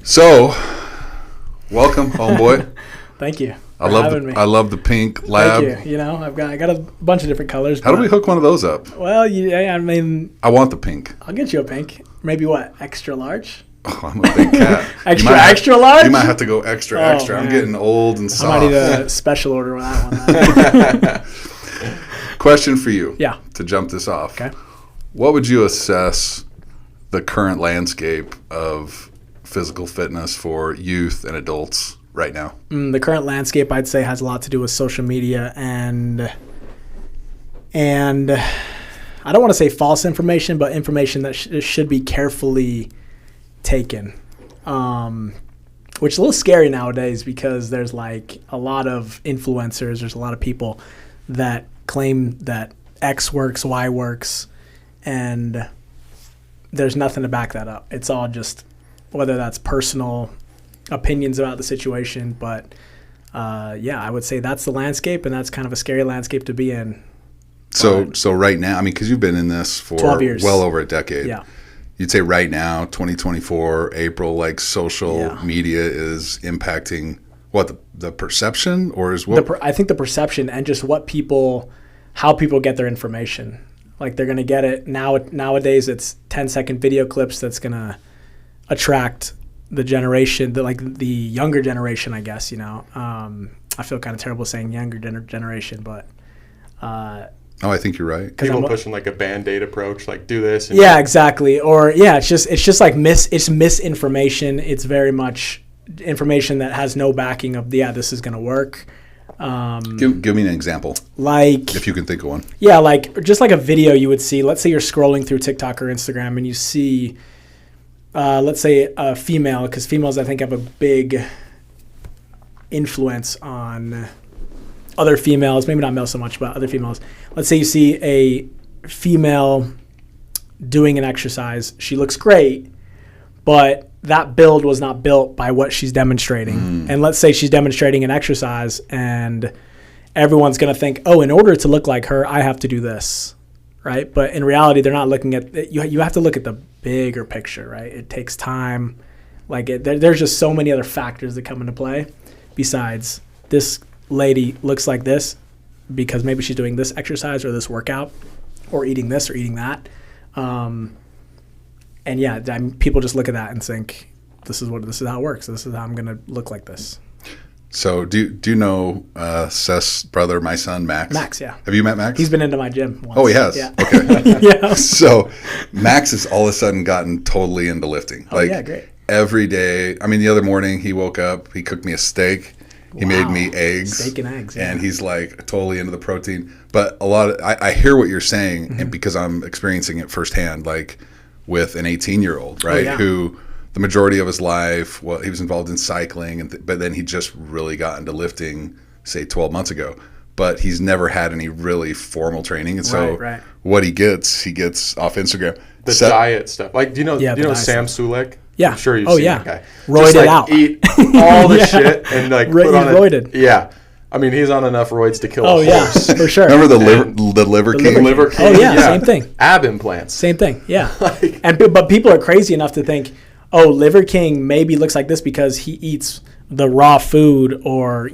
So, welcome, homeboy. Thank you. I love the pink lab. Thank you. You know, I got a bunch of different colors. How do we hook one of those up? Well, I mean, I want the pink. I'll get you a pink. Maybe what? Extra large? Oh, I'm a big cat. extra large? You might have to go extra. I'm getting old and soft. I might need a special order on that one. Question for you. Yeah. To jump this off. Okay. What would you assess the current landscape of physical fitness for youth and adults right now? The current landscape, I'd say, has a lot to do with social media and I don't want to say false information, but information that should be carefully taken, which is a little scary nowadays because there's like a lot of influencers, there's a lot of people that claim that X works, Y works, and there's nothing to back that up. It's all just whether that's personal opinions about the situation, but I would say that's the landscape, and that's kind of a scary landscape to be in. So right now, I mean, because you've been in this for 12 years. Well over a decade. Yeah. You'd say right now, 2024, April, like social media is impacting what, the perception, or is what? I think the perception and just how people get their information. Like they're going to get it nowadays. It's 10-second video clips that's going to attract the generation, the younger generation, I guess. You know, I feel kind of terrible saying younger generation, but. I think you're right. People pushing like a Band-Aid approach, like do this. And yeah, exactly. Or it's just like it's misinformation. It's very much information that has no backing of this is going to work. Give me an example. Like, if you can think of one. Yeah, like just like a video you would see. Let's say you're scrolling through TikTok or Instagram and you see, let's say a female, because females I think have a big influence on other females, maybe not male so much, but other females. Let's say you see a female doing an exercise. She looks great, but that build was not built by what she's demonstrating. And let's say she's demonstrating an exercise and everyone's going to think, oh, in order to look like her, I have to do this, right? But in reality, they're not looking at it. You have to look at the bigger picture, right? It takes time. There's just so many other factors that come into play besides this lady looks like this because maybe she's doing this exercise or this workout or eating this or eating that. People just look at that and think, this is how it works. This is how I'm going to look like this. So do you know Seth's brother, my son, Max? Max, yeah. Have you met Max? He's been into my gym once. Oh, he has? Yeah. Okay. Yeah. So Max has all of a sudden gotten totally into lifting. Oh, yeah, great. Every day. I mean, the other morning he woke up, he cooked me a steak. He made me eggs. Steak and eggs, yeah. And he's like totally into the protein. But I hear what you're saying, and because I'm experiencing it firsthand, like with an 18-year-old, right? Oh, yeah. Who the majority of his life, he was involved in cycling, but then he just really got into lifting, say 12 months ago. But he's never had any really formal training. And so what he gets off Instagram. The diet stuff. Like, do you know Sam Sulek? Yeah. I'm sure you've seen that guy. Roided out. Eat all the shit and like put on roided. Yeah. I mean, he's on enough roids to kill a horse. Yeah, for sure. Remember the Liver King? Liver King. Oh, yeah, same thing. Ab implants. Some thing, yeah. But people are crazy enough to think, oh, Liver King maybe looks like this because he eats the raw food or,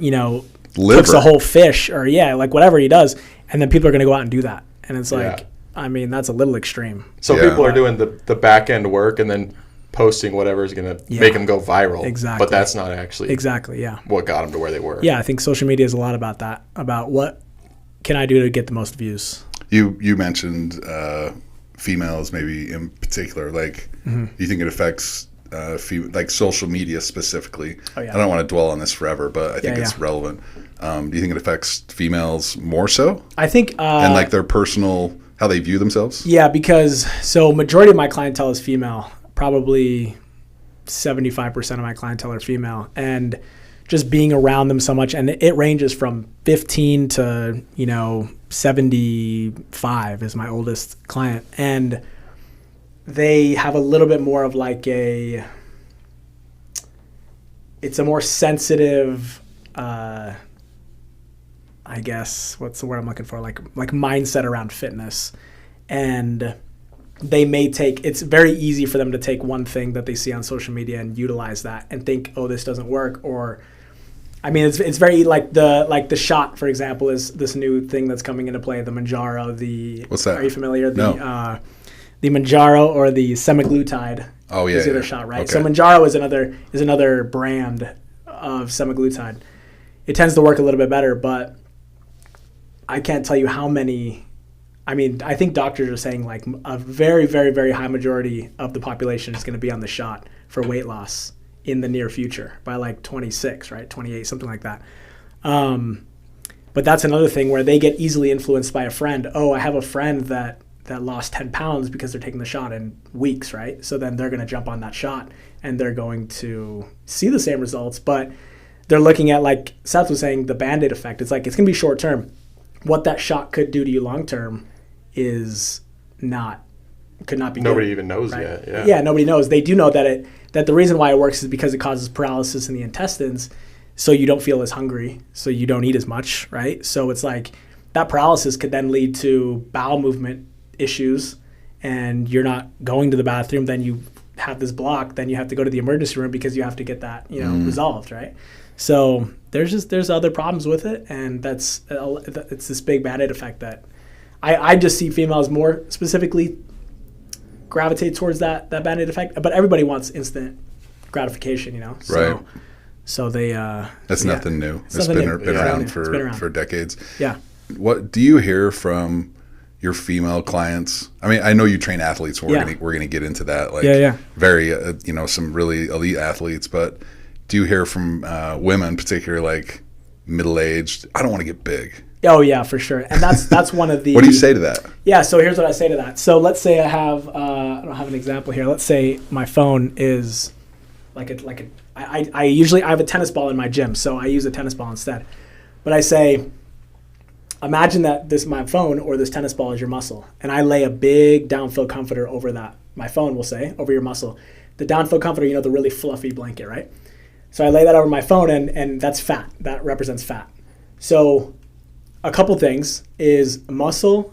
cooks a whole fish or, whatever he does. And then people are going to go out and do that. And it's like, I mean, that's a little extreme. So people are doing the back end work and then posting whatever is going to make them go viral. Exactly. But that's not actually what got them to where they were. Yeah, I think social media is a lot about that, about what can I do to get the most views. You mentioned females maybe in particular. Like, do you think it affects like social media specifically? Oh, yeah. I don't want to dwell on this forever, but I think it's relevant. Do you think it affects females more so? I think... and like their personal, how they view themselves? Yeah, because majority of my clientele is female. Probably 75% of my clientele are female, and just being around them so much, and it ranges from 15 to 75 is my oldest client, and they have a little bit more of like it's a more sensitive, I guess, what's the word I'm looking for, like mindset around fitness, and they may it's very easy for them to take one thing that they see on social media and utilize that and think, oh, this doesn't work. Or, I mean, it's very like the shot, for example, is this new thing that's coming into play, the Mounjaro, what's that? Are you familiar? No. The Mounjaro or the semaglutide. Oh, yeah. Is the other shot, right? Okay. So Mounjaro is another brand of semaglutide. It tends to work a little bit better, but I can't tell you how many. I mean, I think doctors are saying like a very, very, very high majority of the population is going to be on the shot for weight loss in the near future by like 26, right? 28, something like that. But that's another thing where they get easily influenced by a friend. Oh, I have a friend that lost 10 pounds because they're taking the shot in weeks, right? So then they're going to jump on that shot and they're going to see the same results, but they're looking at, like Seth was saying, the Band-Aid effect. It's like, it's going to be short term. What that shot could do to you long term could not be Nobody good, even knows right? yet. Yeah, nobody knows. They do know that the reason why it works is because it causes paralysis in the intestines, so you don't feel as hungry, so you don't eat as much, right? So it's like that paralysis could then lead to bowel movement issues, and you're not going to the bathroom, then you have this block, then you have to go to the emergency room because you have to get that resolved, right? So there's other problems with it, and it's this big Band-Aid effect that I just see females more specifically gravitate towards that Band-Aid effect, but everybody wants instant gratification, So, right. So they that's nothing new. It's been around for decades. Yeah. What do you hear from your female clients? I mean, I know you train athletes. We're gonna get into that. Like, very some really elite athletes. But do you hear from women, particularly like middle-aged? I don't want to get big. Oh yeah, for sure. And that's one of the. What do you say to that? Yeah. So here's what I say to that. So let's say I don't have an example here. Let's say my phone is I usually have a tennis ball in my gym, so I use a tennis ball instead. But I say, imagine that my phone or this tennis ball is your muscle, and I lay a big downfill comforter over that. My phone will say over your muscle. The downfill comforter, the really fluffy blanket, right? So I lay that over my phone, and that's fat. That represents fat. So a couple things is muscle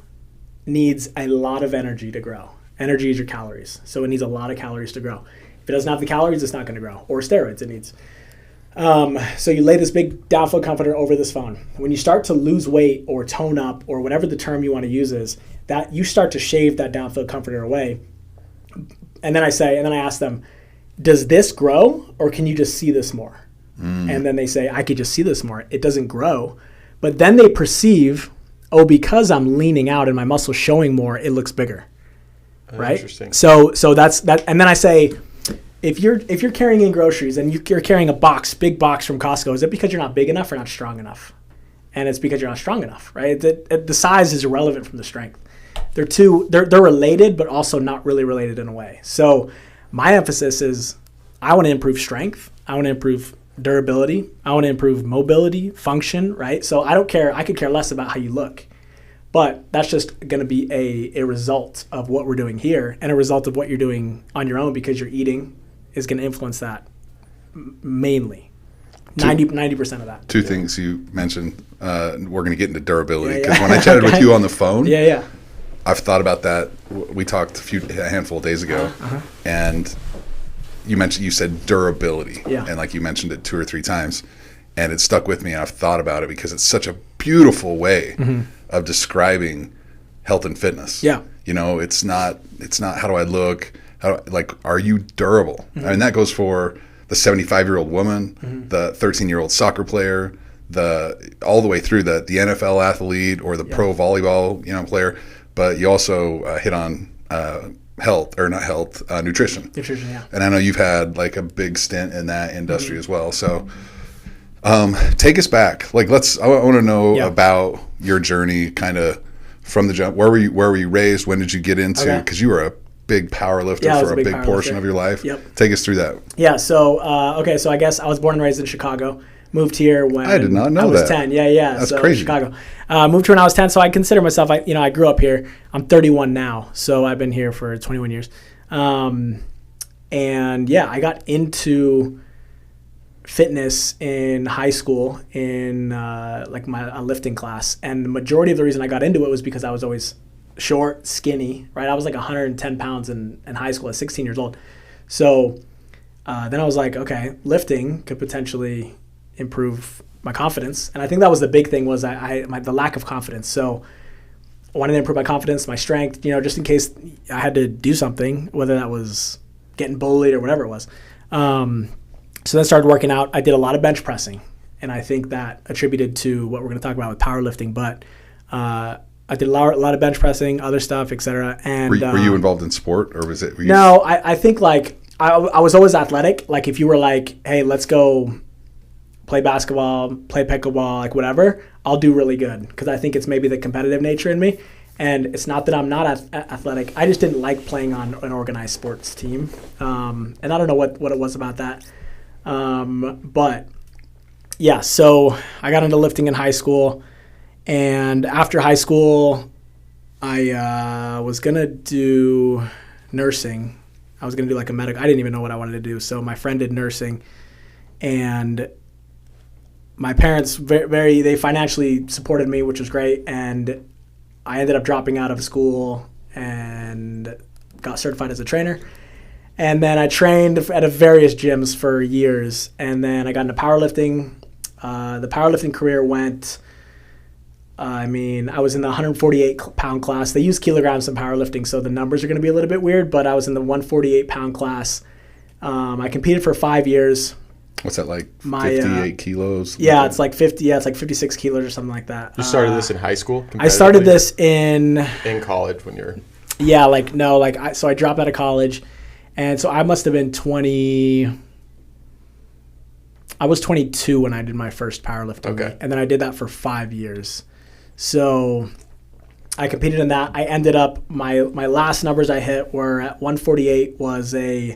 needs a lot of energy to grow. Energy is your calories. So it needs a lot of calories to grow. If it doesn't have the calories, it's not going to grow. Or steroids it needs. So you lay this big downfill comforter over this phone. When you start to lose weight or tone up or whatever the term you want to use is, that you start to shave that downfill comforter away. And then I ask them, does this grow or can you just see this more? And then they say, I could just see this more. It doesn't grow. But then they perceive, because I'm leaning out and my muscle's showing more, it looks bigger. Right? Interesting. So that's that. And then I say, if you're carrying in groceries and you're carrying a big box from Costco, is it because you're not big enough or not strong enough? And it's because you're not strong enough, right? The size is irrelevant from the strength. They're related, but also not really related in a way. So my emphasis is, I want to improve strength. I want to improve durability. I want to improve mobility, function, right? So I don't care. I could care less about how you look. But that's just going to be a result of what we're doing here and a result of what you're doing on your own, because your eating is going to influence that mainly. 90% of that. Two things you mentioned. We're going to get into durability because when I chatted with you on the phone, I've thought about that. We talked a handful of days ago, and you said durability, and like you mentioned it 2 or 3 times, and it stuck with me, and I've thought about it because it's such a beautiful way of describing health and fitness. Yeah, it's not how do I look? Are you durable? I mean, that goes for the 75-year-old woman, the 13-year-old soccer player, all the way through the NFL athlete or the pro volleyball player. But you also hit on nutrition. Nutrition, yeah. And I know you've had like a big stint in that industry as well. So take us back. I want to know about your journey, kind of from the jump. Where were you raised? When did you get into? Because you were a big power lifter for a big portion of your life. Yep. Take us through that. Yeah. So so I guess I was born and raised in Chicago. Moved here when I did not know I was 10. Yeah. That's crazy. Chicago. Moved here when I was 10, so I consider myself. I grew up here. I'm 31 now, so I've been here for 21 years. And I got into fitness in high school in my lifting class, and the majority of the reason I got into it was because I was always short, skinny, right? I was like 110 pounds in high school at 16 years old. So then I was like, okay, lifting could potentially improve my confidence. And I think that was the big thing was the lack of confidence. So I wanted to improve my confidence, my strength, just in case I had to do something, whether that was getting bullied or whatever it was. So then I started working out. I did a lot of bench pressing, and I think that attributed to what we're going to talk about with powerlifting. But I did a lot of bench pressing, other stuff, etc. And were you involved in sport, or was it? No, I think like I was always athletic. Like if you were like, hey, let's go play basketball, play pickleball, like whatever, I'll do really good because I think it's maybe the competitive nature in me. And it's not that I'm not athletic. I just didn't like playing on an organized sports team. And I don't know what it was about that. But yeah, so I got into lifting in high school. And after high school, I was going to do nursing. I was going to do like a medical. I didn't even know what I wanted to do. So my friend did nursing. And my parents they financially supported me, which was great. And I ended up dropping out of school and got certified as a trainer. And then I trained at various gyms for years. And then I got into powerlifting. The powerlifting career went, I was in the 148-pound class. They use kilograms in powerlifting, so the numbers are going to be a little bit weird, but I was in the 148-pound class. I competed for 5 years. What's that, like 58 kilos? Yeah, it's like 50. Yeah, it's like 56 kilos or something like that. You started this in high school? I started this in college when you're... Yeah, so I dropped out of college, and so I must have been 20... I was 22 when I did my first powerlifting. Okay. And then I did that for 5 years. So I competed in that. I ended up, my last numbers I hit were at 148 was so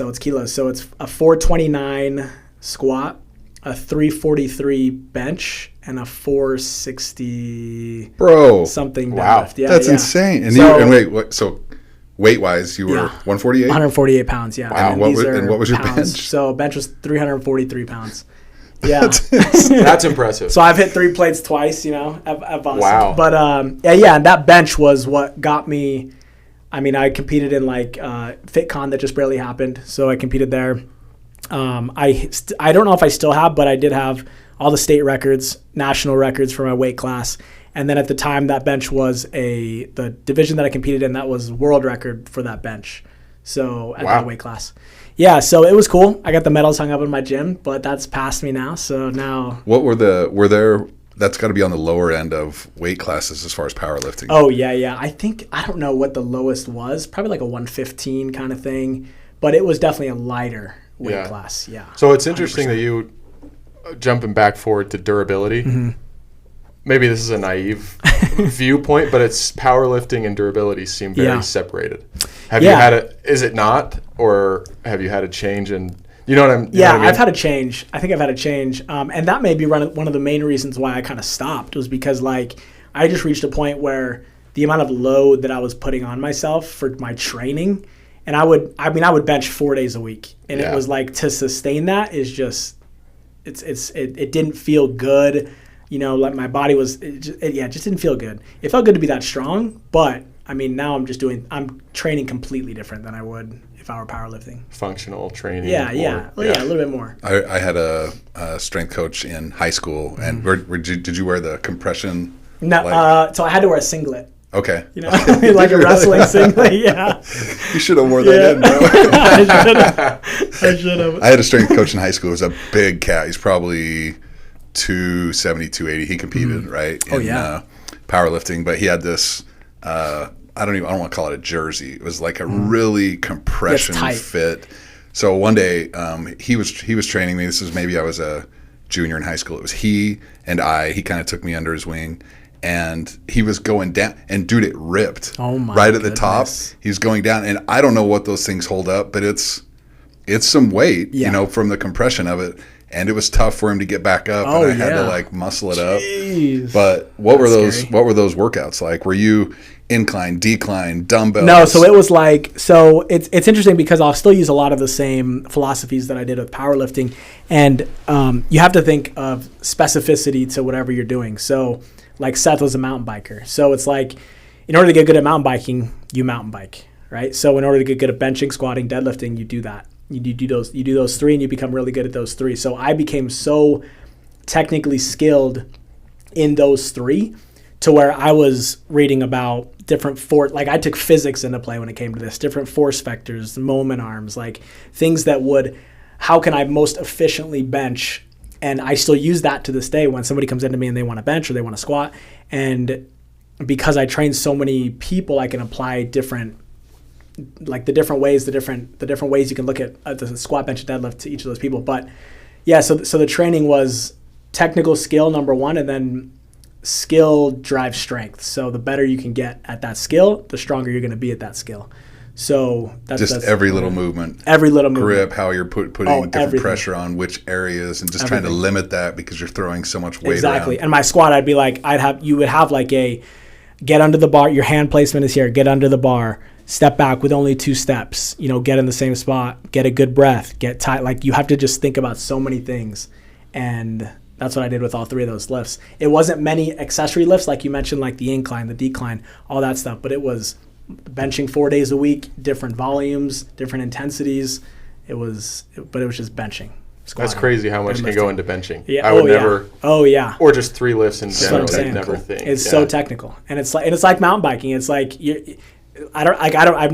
it's kilos. So it's a 429 squat, a 343 bench, and a 460 something deadlift. Yeah, that's insane. And so weight-wise, you were 148? 148 pounds, yeah. Wow. And what was your bench? So bench was 343 pounds. Yeah. That's impressive. So I've hit 3 plates twice, at Boston. Wow. But and that bench was what got me. I competed in like FitCon that just barely happened, so I competed there. I don't know if I still have, but I did have all the state records, national records for my weight class. And then at the time, that bench was the division that I competed in, that was world record for that bench. So at that weight class. Yeah, so it was cool. I got the medals hung up in my gym, but that's past me now. So now. What that's got to be on the lower end of weight classes as far as powerlifting. Oh, yeah. I don't know what the lowest was. Probably like a 115 kind of thing. But it was definitely a lighter weight class. Yeah. So it's interesting 100%. That you, jumping back forward to durability, maybe this is a naive viewpoint, but it's powerlifting and durability seem very separated. Have you had is it not, or have you had a change in, you know what I'm, you know what I mean? I've had a change. I think I've had a change. And that may be one of the main reasons why I kind of stopped was because I just reached a point where the amount of load that I was putting on myself for my training, and I would bench 4 days a week. And it was like to sustain that is just, it didn't feel good. Like my body it just didn't feel good. It felt good to be that strong, but now I'm training completely different than I would if I were powerlifting. Functional training. Yeah, a little bit more. I had a strength coach in high school, and did you wear the compression? No, so I had to wear a singlet. Okay. Like a wrestling singlet, yeah. You should have worn that in, bro. I should have. I had a strength coach in high school. He was a big cat. He's probably 270, 280. He competed, right? In powerlifting, but he had this, I don't want to call it a jersey. It was like a really compression fit. So one day, he was training me. This was maybe I was a junior in high school. It was he and he kind of took me under his wing. And he was going down, and dude, it ripped. Oh my right at the top. He's going down, and I don't know what those things hold up, but it's some weight, from the compression of it. And it was tough for him to get back up, and I had to muscle it up. But what were those workouts like? Were you incline, decline, dumbbells? No, so it was it's interesting because I'll still use a lot of the same philosophies that I did with powerlifting, and you have to think of specificity to whatever you're doing. So like Seth was a mountain biker, so it's like in order to get good at mountain biking, you mountain bike, right? So in order to get good at benching, squatting, deadlifting, you do that. You do those three, and you become really good at those three. So I became so technically skilled in those three to where I was reading about different force, like I took physics into play when it came to this, different force vectors, moment arms, like things that would, how can I most efficiently bench? And I still use that to this day when somebody comes into me and they want to bench or they want to squat. And because I train so many people, I can apply different, like the different ways you can look at the squat, bench, and deadlift to each of those people. But yeah, so the training was technical skill, number one, and then skill drives strength. So the better you can get at that skill, the stronger you're going to be at that skill. So that's every little movement, grip, how you're putting different everything. Pressure on which areas, and just trying to limit that because you're throwing so much weight exactly. around. And my squat, I'd be like, you would have like a get under the bar. Your hand placement is here. Get under the bar. Step back with only 2 steps. Get in the same spot. Get a good breath. Get tight. Like you have to just think about so many things, and that's what I did with all 3 of those lifts. It wasn't many accessory lifts like you mentioned, like the incline, the decline, all that stuff, but it was benching 4 days a week, different volumes, different intensities. But it was just benching. Squatting, that's crazy how much can go into benching. Yeah. I would never. Oh yeah. Or just 3 lifts in general. I'd never think. It's so technical, and it's like mountain biking. It's like I've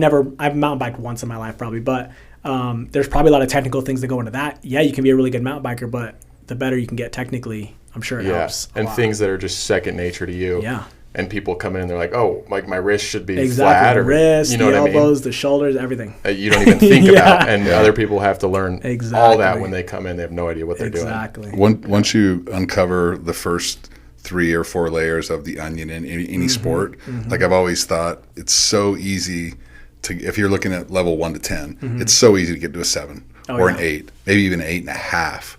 mountain biked once in my life probably, but there's probably a lot of technical things that go into that. Yeah, you can be a really good mountain biker, but the better you can get technically, I'm sure it helps. And things that are just second nature to you. Yeah. And people come in and they're like, oh, like my wrist should be exactly. flat. The wrist, you know the what elbows, I mean? The shoulders, everything. You don't even think about. And other people have to learn all that when they come in. They have no idea what they're doing. Exactly. Once you uncover the first 3 or 4 layers of the onion in any sport, like I've always thought, it's so easy to, if you're looking at level 1 to 10, it's so easy to get to a 7 or an 8, maybe even an 8.5.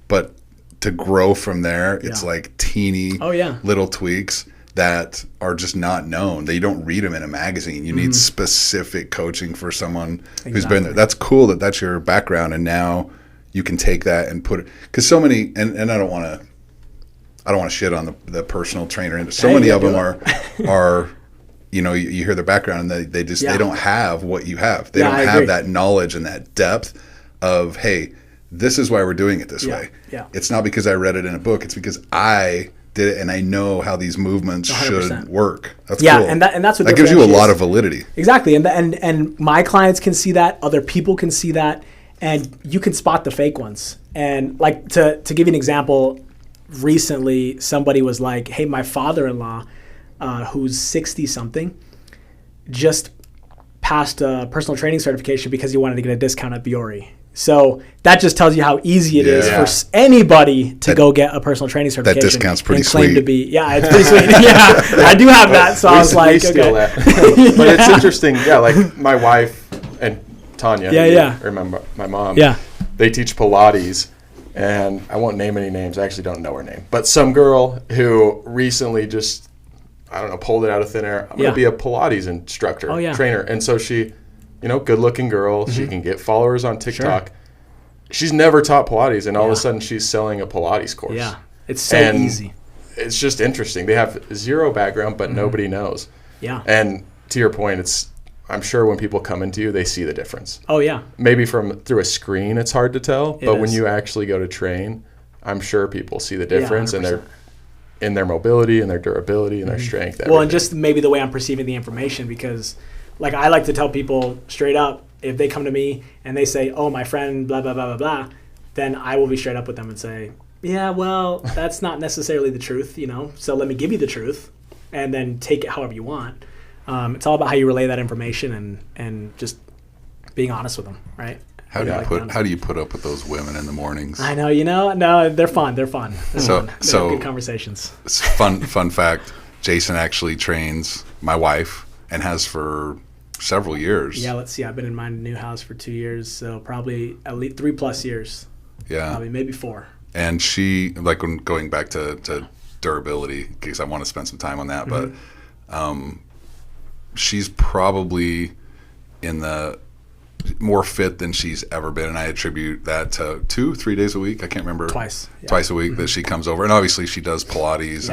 But to grow from there, it's like teeny little tweaks that are just not known. They don't read them in a magazine. You need specific coaching for someone who's been there. That's cool that that's your background, and now you can take that and put it, because so many, and I don't want to shit on the personal trainer, and so many of them are you hear their background and they don't have what you have. They don't have that knowledge and that depth of, hey, this is why we're doing it this way. Yeah. It's not because I read it in a book. It's because I did it and I know how these movements 100%. Should work. That's cool. And that's what that gives you a lot of validity. Exactly. And my clients can see that, other people can see that, and you can spot the fake ones. And like to give you an example, recently somebody was like, hey, my father-in-law, who's 60 something, just passed a personal training certification because he wanted to get a discount at Biore. So that just tells you how easy it is for anybody to go get a personal training certification. That discount's pretty and claim sweet. To be, it's pretty sweet. Yeah, I do have that. So I was like, okay. That. But it's interesting. Yeah, like my wife and Tanya. Or my mom. Yeah. They teach Pilates, and I won't name any names. I actually don't know her name, but some girl who recently just, I don't know, pulled it out of thin air. I'm going to be a Pilates instructor, trainer. And so she, good-looking girl. She can get followers on TikTok. Sure. She's never taught Pilates, and all of a sudden she's selling a Pilates course. Yeah, it's so easy. It's just interesting. They have zero background, but nobody knows. Yeah. And to your point, I'm sure when people come into you, they see the difference. Oh, yeah. Maybe through a screen it's hard to tell, but when you actually go to train, I'm sure people see the difference, and they're in their mobility and their durability and their strength. Everything. Well, and just maybe the way I'm perceiving the information, because like I like to tell people straight up, if they come to me and they say, oh, my friend, blah, blah, blah, blah, blah, then I will be straight up with them and say, yeah, well, that's not necessarily the truth, so let me give you the truth and then take it however you want. It's all about how you relay that information and just being honest with them, right? How do you put up with those women in the mornings? I know, no, they're fun. They're fun. They're good conversations. Fun fact, Jason actually trains my wife and has for several years. Yeah, let's see. I've been in my new house for 2 years, so probably at least 3+ years. Yeah. Probably maybe 4. And she, like when going back to durability, because I want to spend some time on that, but she's probably in the more fit than she's ever been, and I attribute that to 2-3 days a week. I can't remember. Twice a week that she comes over, and obviously she does Pilates.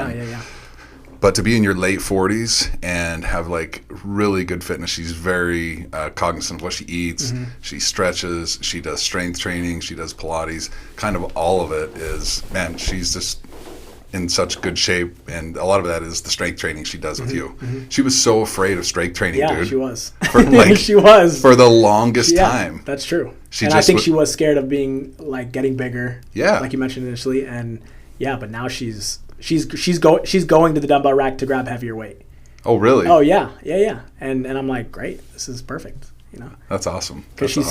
But to be in your late 40s and have like really good fitness, she's very cognizant of what she eats. Mm-hmm. She stretches, she does strength training, she does Pilates. Kind of all of it is, man, she's just in such good shape. And a lot of that is the strength training she does with you. Mm-hmm. She was so afraid of strength training, dude. Yeah, she was. For, like, she was. For the longest time. That's true. I think she was scared of being, like, getting bigger. Yeah. Like you mentioned initially. And, yeah, but now she's going to the dumbbell rack to grab heavier weight. Oh, really? Oh, yeah. And I'm like, great, this is perfect. You know, that's awesome. Because she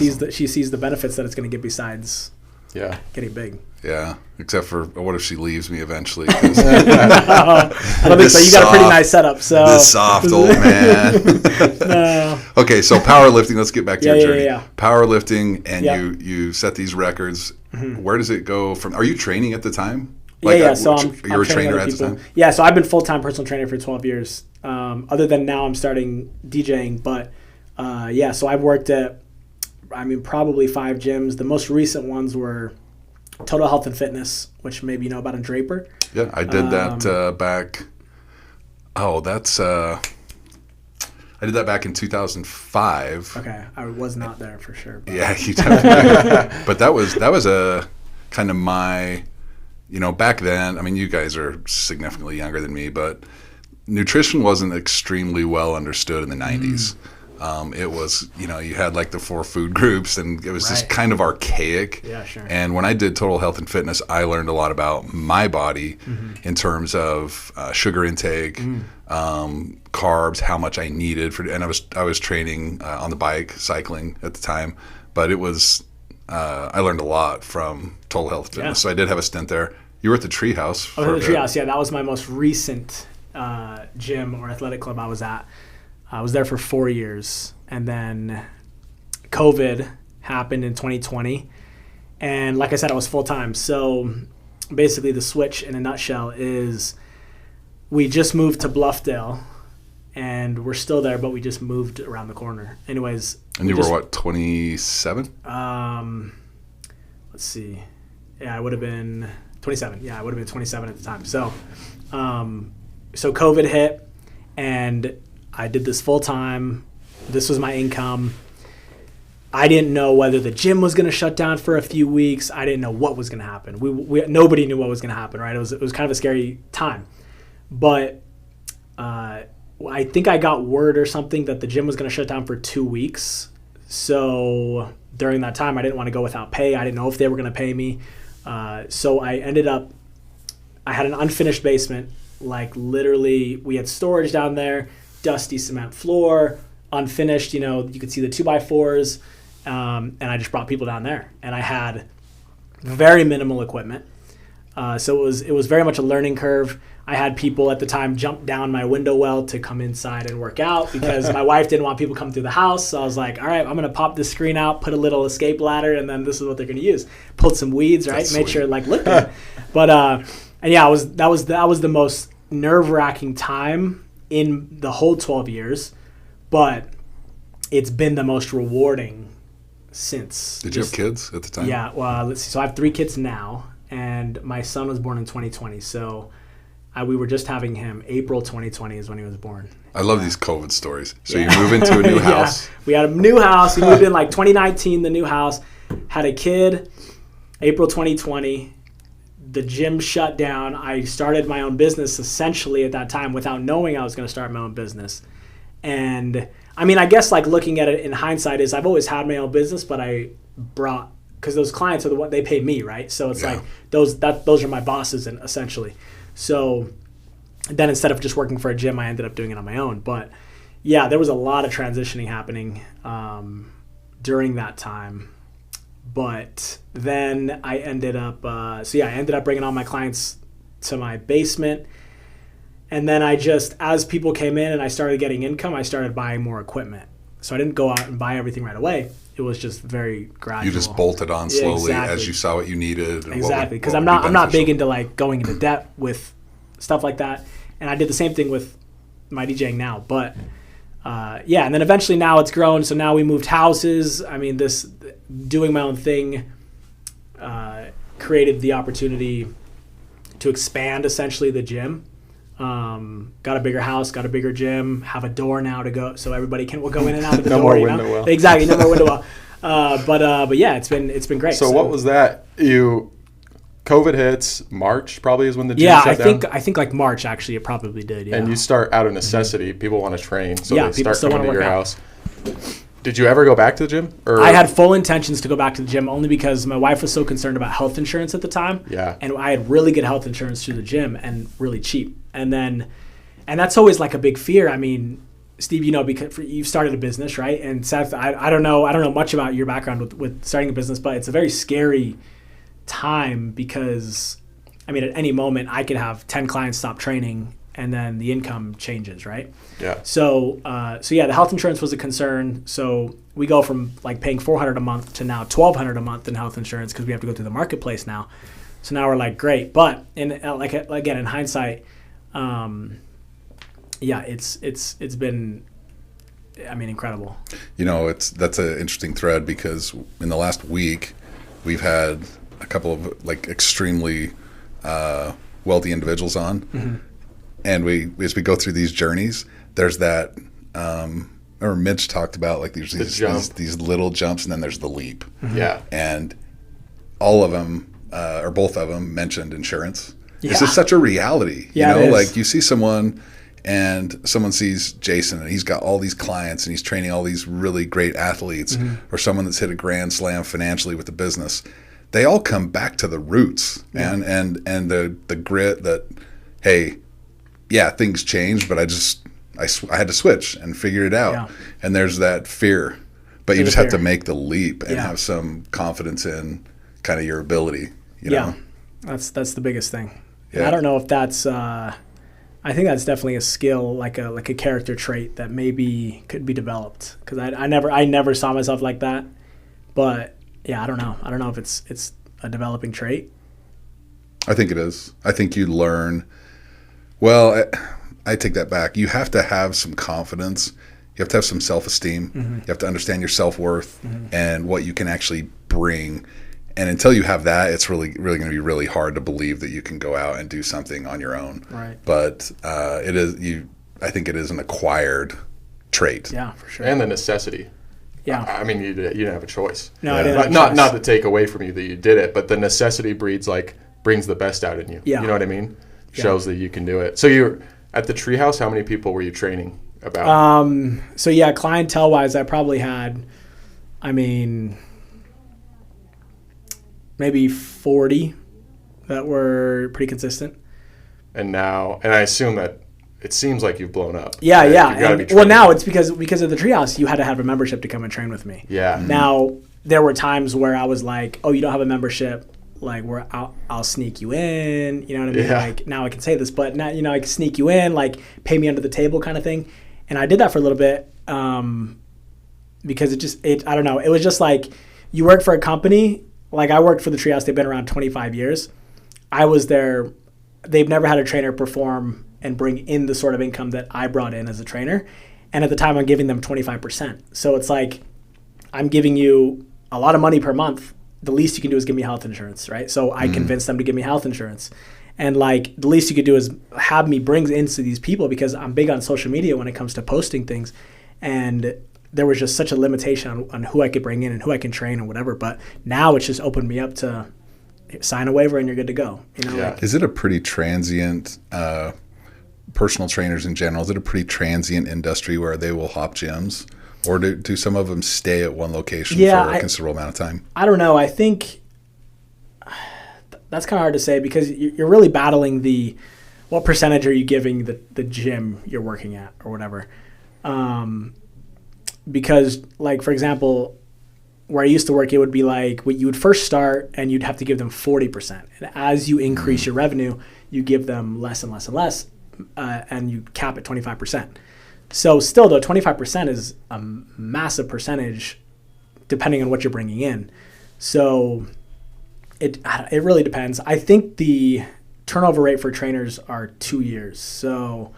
sees the benefits that it's going to give besides getting big. Yeah, except for what if she leaves me eventually? No, I don't think so. You got a pretty nice setup. So this soft old man. No. Okay, so powerlifting. Let's get back to your journey. Yeah. Powerlifting, and you set these records. Mm-hmm. Where does it go from? Are you training at the time? So you're a trainer at the time? Yeah, so I've been full-time personal trainer for 12 years. Other than now I'm starting DJing. But, so I've worked at, probably 5 gyms. The most recent ones were Total Health and Fitness, which maybe you know about in Draper. Yeah, I did that back. Oh, that's... I did that back in 2005. Okay, I was not there for sure. But. Yeah, you definitely. But that was a kind of my... back then, you guys are significantly younger than me, but nutrition wasn't extremely well understood in the 90s. It was, you had like the 4 food groups, and it was just kind of archaic. Yeah, sure. And when I did Total Health and Fitness, I learned a lot about my body in terms of sugar intake, carbs, how much I needed and I was training on the bike, cycling at the time, but it was. I learned a lot from Total Health Fitness, so I did have a stint there. You were at the Treehouse. Oh, the Treehouse, yeah. That was my most recent gym or athletic club I was at. I was there for 4 years, and then COVID happened in 2020. And like I said, I was full-time. So basically the switch in a nutshell is we just moved to Bluffdale, and we're still there, but we just moved around the corner. Anyways. And you were what, 27? Let's see. Yeah, I would have been 27. Yeah, I would have been 27 at the time. So, so COVID hit, and I did this full time. This was my income. I didn't know whether the gym was going to shut down for a few weeks. I didn't know what was going to happen. Nobody knew what was going to happen, right? It was kind of a scary time. But I think I got word or something that the gym was going to shut down for 2 weeks. So during that time, I didn't want to go without pay. I didn't know if they were going to pay me. So I had an unfinished basement. Like literally, we had storage down there, dusty cement floor, unfinished. You could see the 2x4s. And I just brought people down there. And I had very minimal equipment. So it was very much a learning curve. I had people at the time jump down my window well to come inside and work out because my wife didn't want people coming through the house. So I was like, all right, I'm going to pop this screen out, put a little escape ladder, and then this is what they're going to use. Pulled some weeds, right? Made sure it looked good. But and yeah, that was the most nerve-wracking time in the whole 12 years, but it's been the most rewarding since. Did you have kids at the time? Yeah, well, let's see. So I have 3 kids now, and my son was born in 2020. So we were just having him. April 2020 is when he was born. I love these COVID stories. So you move into a new house. We had a new house. We moved in 2019, the new house. Had a kid, April 2020. The gym shut down. I started my own business essentially at that time without knowing I was going to start my own business. And I guess looking at it in hindsight is I've always had my own business, but I brought, because those clients are the one, they pay me, right? So it's those are my bosses, and essentially. So then instead of just working for a gym, I ended up doing it on my own. But yeah, there was a lot of transitioning happening during that time. But then I ended up, bringing all my clients to my basement. And then as people came in and I started getting income, I started buying more equipment. So I didn't go out and buy everything right away. It was just very gradual. You just bolted on slowly as you saw what you needed. And exactly, because I'm not big into going into debt with stuff like that. And I did the same thing with my DJing now. But and then eventually now it's grown. So now we moved houses. Doing my own thing created the opportunity to expand essentially the gym. Got a bigger house, got a bigger gym, have a door now to go, so everybody will go in and out of the no door. More window well. Exactly, no more window well. But yeah, it's been great. So what was that? COVID hits March probably is when the gym shut down? I think like March actually it probably did. Yeah. And you start out of necessity. People want to train, so they start still coming to your out. house. Did you ever go back to the gym? Or? I had full intentions to go back to the gym only because my wife was so concerned about health insurance at the time. Yeah. And I had really good health insurance through the gym and really cheap. And that's always like a big fear. I mean, Steve, because you've started a business, right? And Seth, I don't know much about your background with starting a business, but it's a very scary time because, I mean, at any moment I could have 10 clients stop training and then the income changes, right? Yeah. So yeah, the health insurance was a concern. So we go from like paying $400 a month to now $1,200 a month in health insurance because we have to go through the marketplace now. So now we're like, great. But again, in hindsight, yeah, it's been, I mean, incredible. That's an interesting thread because in the last week we've had a couple of like extremely wealthy individuals on. Mm-hmm. And as we go through these journeys, there's that, or Mitch talked about like these little jumps, and then there's the leap. Mm-hmm. Yeah. And all of them, or both of them, mentioned insurance. Yeah. This is such a reality. Yeah, like you see someone, and someone sees Jason, and he's got all these clients, and he's training all these really great athletes, mm-hmm. or someone that's hit a grand slam financially with the business. They all come back to the roots, yeah. and the grit that, hey, yeah, things changed, but I had to switch and figure it out. Yeah. And there's that fear, but you just have to make the leap and have some confidence in kind of your ability. You know? That's the biggest thing. Yeah. And I don't know if that's. I think that's definitely a skill, like a character trait that maybe could be developed. Because I never saw myself like that, but yeah, I don't know. I don't know if it's a developing trait. I think it is. I think you learn. Well, I take that back. You have to have some confidence. You have to have some self-esteem. Mm-hmm. You have to understand your self-worth mm-hmm. and what you can actually bring. And until you have that, it's really, really going to be really hard to believe that you can go out and do something on your own. Right. But it is. I think it is an acquired trait. Yeah, for sure. And the necessity. Yeah. I mean, you didn't have a choice. No, I didn't have a choice. Not to take away from you that you did it, but the necessity brings the best out in you. Yeah. You know what I mean? Shows that you can do it. So you're at the treehouse. How many people were you training about? So yeah, clientele wise, I probably had, maybe 40 that were pretty consistent. And I assume that it seems like you've blown up. Yeah, right? Yeah. Now it's because of the treehouse, you had to have a membership to come and train with me. Yeah. Mm-hmm. Now there were times where I was like, oh, you don't have a membership. Like where I'll sneak you in, you know what I mean? Yeah. Like now I can say this, but now, I can sneak you in, like pay me under the table kind of thing. And I did that for a little bit because I don't know. It was just like you work for a company. Like I worked for the Treehouse. They've been around 25 years. I was there. They've never had a trainer perform and bring in the sort of income that I brought in as a trainer. And at the time I'm giving them 25%. So it's like I'm giving you a lot of money per month. The least you can do is give me health insurance, right? So I convinced them to give me health insurance. And like the least you could do is have me bring into these people because I'm big on social media when it comes to posting things. And there was just such a limitation on who I could bring in and who I can train and whatever. But now it's just opened me up to sign a waiver and you're good to go. Yeah. Is it a pretty transient, personal trainers in general, is it a pretty transient industry where they will hop gyms? Or do some of them stay at one location for a considerable amount of time? I don't know. I think that's kind of hard to say because you're really battling what percentage are you giving the gym you're working at or whatever. Because, like, for example, where I used to work, it would be like you would first start and you'd have to give them 40%. And as you increase your revenue, you give them less and less and less, and you cap at 25%. So still, though, 25% is a massive percentage depending on what you're bringing in. So it really depends. I think the turnover rate for trainers are 2 years. So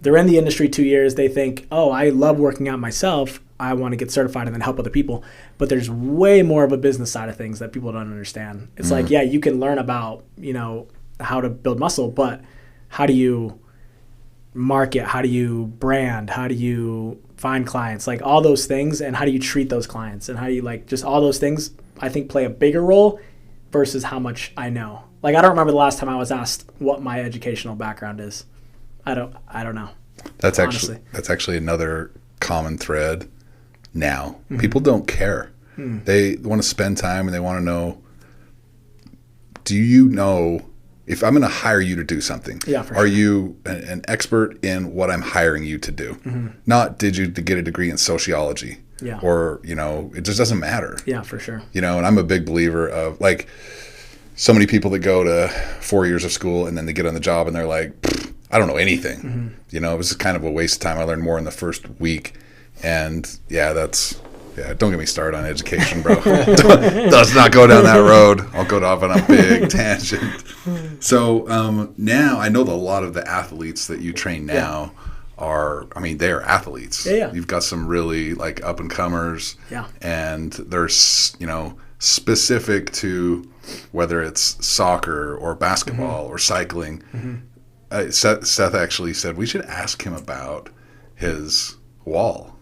they're in the industry 2 years. They think, oh, I love working out myself. I want to get certified and then help other people. But there's way more of a business side of things that people don't understand. It's like, yeah, you can learn about, how to build muscle, but how do you market? How do you brand? How do you find clients? Like all those things, and how do you treat those clients? And how do you like just all those things, I think play a bigger role versus how much I know. Like I don't remember the last time I was asked what my educational background is. I don't know. That's actually another common thread now. Mm-hmm. People don't care. Mm. They want to spend time and they want to know, do you know if I'm going to hire you to do something? Yeah, for are sure. you an expert in what I'm hiring you to do? Mm-hmm. Not did you get a degree in sociology? Yeah. Or, it just doesn't matter. Yeah, for sure. And I'm a big believer of like so many people that go to 4 years of school and then they get on the job and they're like, I don't know anything. Mm-hmm. It was kind of a waste of time. I learned more in the first week. And don't get me started on education, bro. Let's not go down that road. I'll go off on a big tangent. So now I know that a lot of the athletes that you train now they are athletes. Yeah. You've got some really like up and comers. Yeah. And they're, specific to whether it's soccer or basketball mm-hmm. or cycling. Mm-hmm. Seth actually said we should ask him about his wall.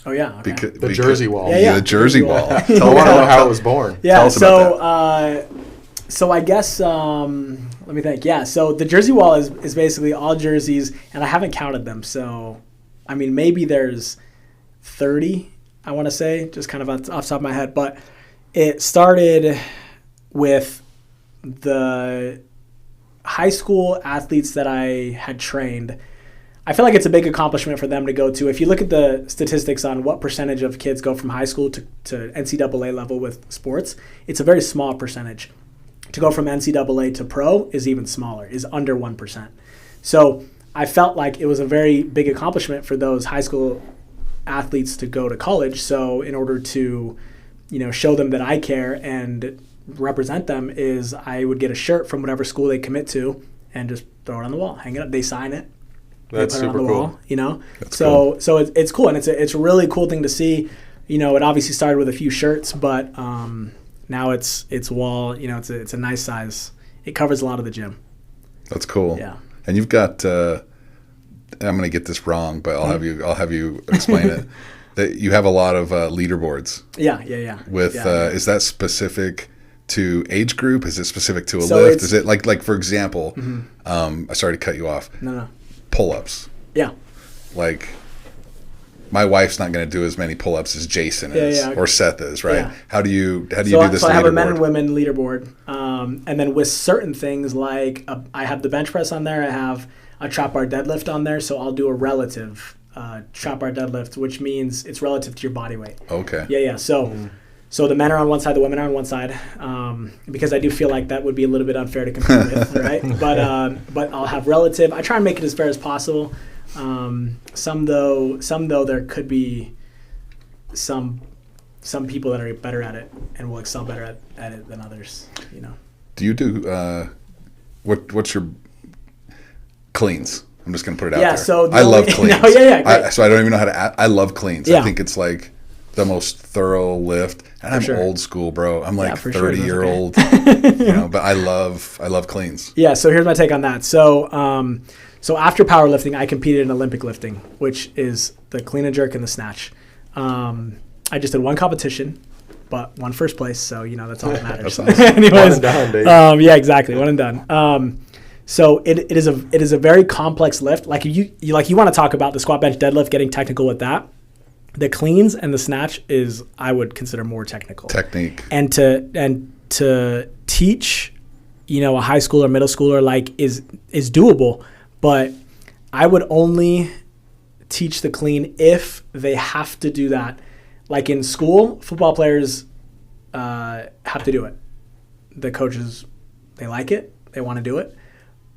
Oh yeah, okay. The jersey wall. Yeah, the jersey wall. I want to know how it was born. Yeah, Tell us about that. So I guess let me think. Yeah, so the jersey wall is basically all jerseys, and I haven't counted them. So, I mean, maybe there's 30. I want to say, just kind of off the top of my head, but it started with the high school athletes that I had trained. I feel like it's a big accomplishment for them to go to. If you look at the statistics on what percentage of kids go from high school to NCAA level with sports, it's a very small percentage. To go from NCAA to pro is even smaller, is under 1%. So I felt like it was a very big accomplishment for those high school athletes to go to college. So in order to, show them that I care and represent them is I would get a shirt from whatever school they commit to and just throw it on the wall, hang it up. They sign it. That's super cool. Wall, That's so cool. So it's cool, and it's a really cool thing to see. It obviously started with a few shirts, but now it's wall. It's a nice size. It covers a lot of the gym. That's cool. Yeah. And you've got. I'm going to get this wrong, but I'll have you explain it. That you have a lot of leaderboards. Yeah. With is that specific to age group? Is it specific to a So lift? Is it like for example? Mm-hmm. I sorry to cut you off. No. Pull-ups. Yeah. Like, my wife's not going to do as many pull-ups as Jason is or Seth is, right? Yeah. How do you do this leaderboard? So I have a men and women leaderboard, and then with certain things like I have the bench press on there. I have a trap bar deadlift on there, so I'll do a relative trap bar deadlift, which means it's relative to your body weight. Okay. Yeah. So the men are on one side, the women are on one side, because I do feel like that would be a little bit unfair to compete with, right? But I'll have relative. I try and make it as fair as possible. Some though there could be some people that are better at it and will excel better at it than others. Do you do what's your cleans? I'm just gonna put it out there. So I love cleans. Great. So I don't even know how to. I love cleans. Yeah. I think it's like the most thorough lift. And I'm old school, bro. I'm like 30-year-old, but I love cleans. Yeah. So here's my take on that. So after powerlifting, I competed in Olympic lifting, which is the clean and jerk and the snatch. I just did one competition, but won first place. So that's all that matters. That's awesome. Anyways, one and done, dude. Yeah, exactly. One and done. So it is a very complex lift. Like you want to talk about the squat, bench, deadlift, getting technical with that. The cleans and the snatch is, I would consider, more technical. Technique. And to teach, a high schooler, middle schooler, is doable. But I would only teach the clean if they have to do that. Like in school, football players have to do it. The coaches, they like it. They want to do it.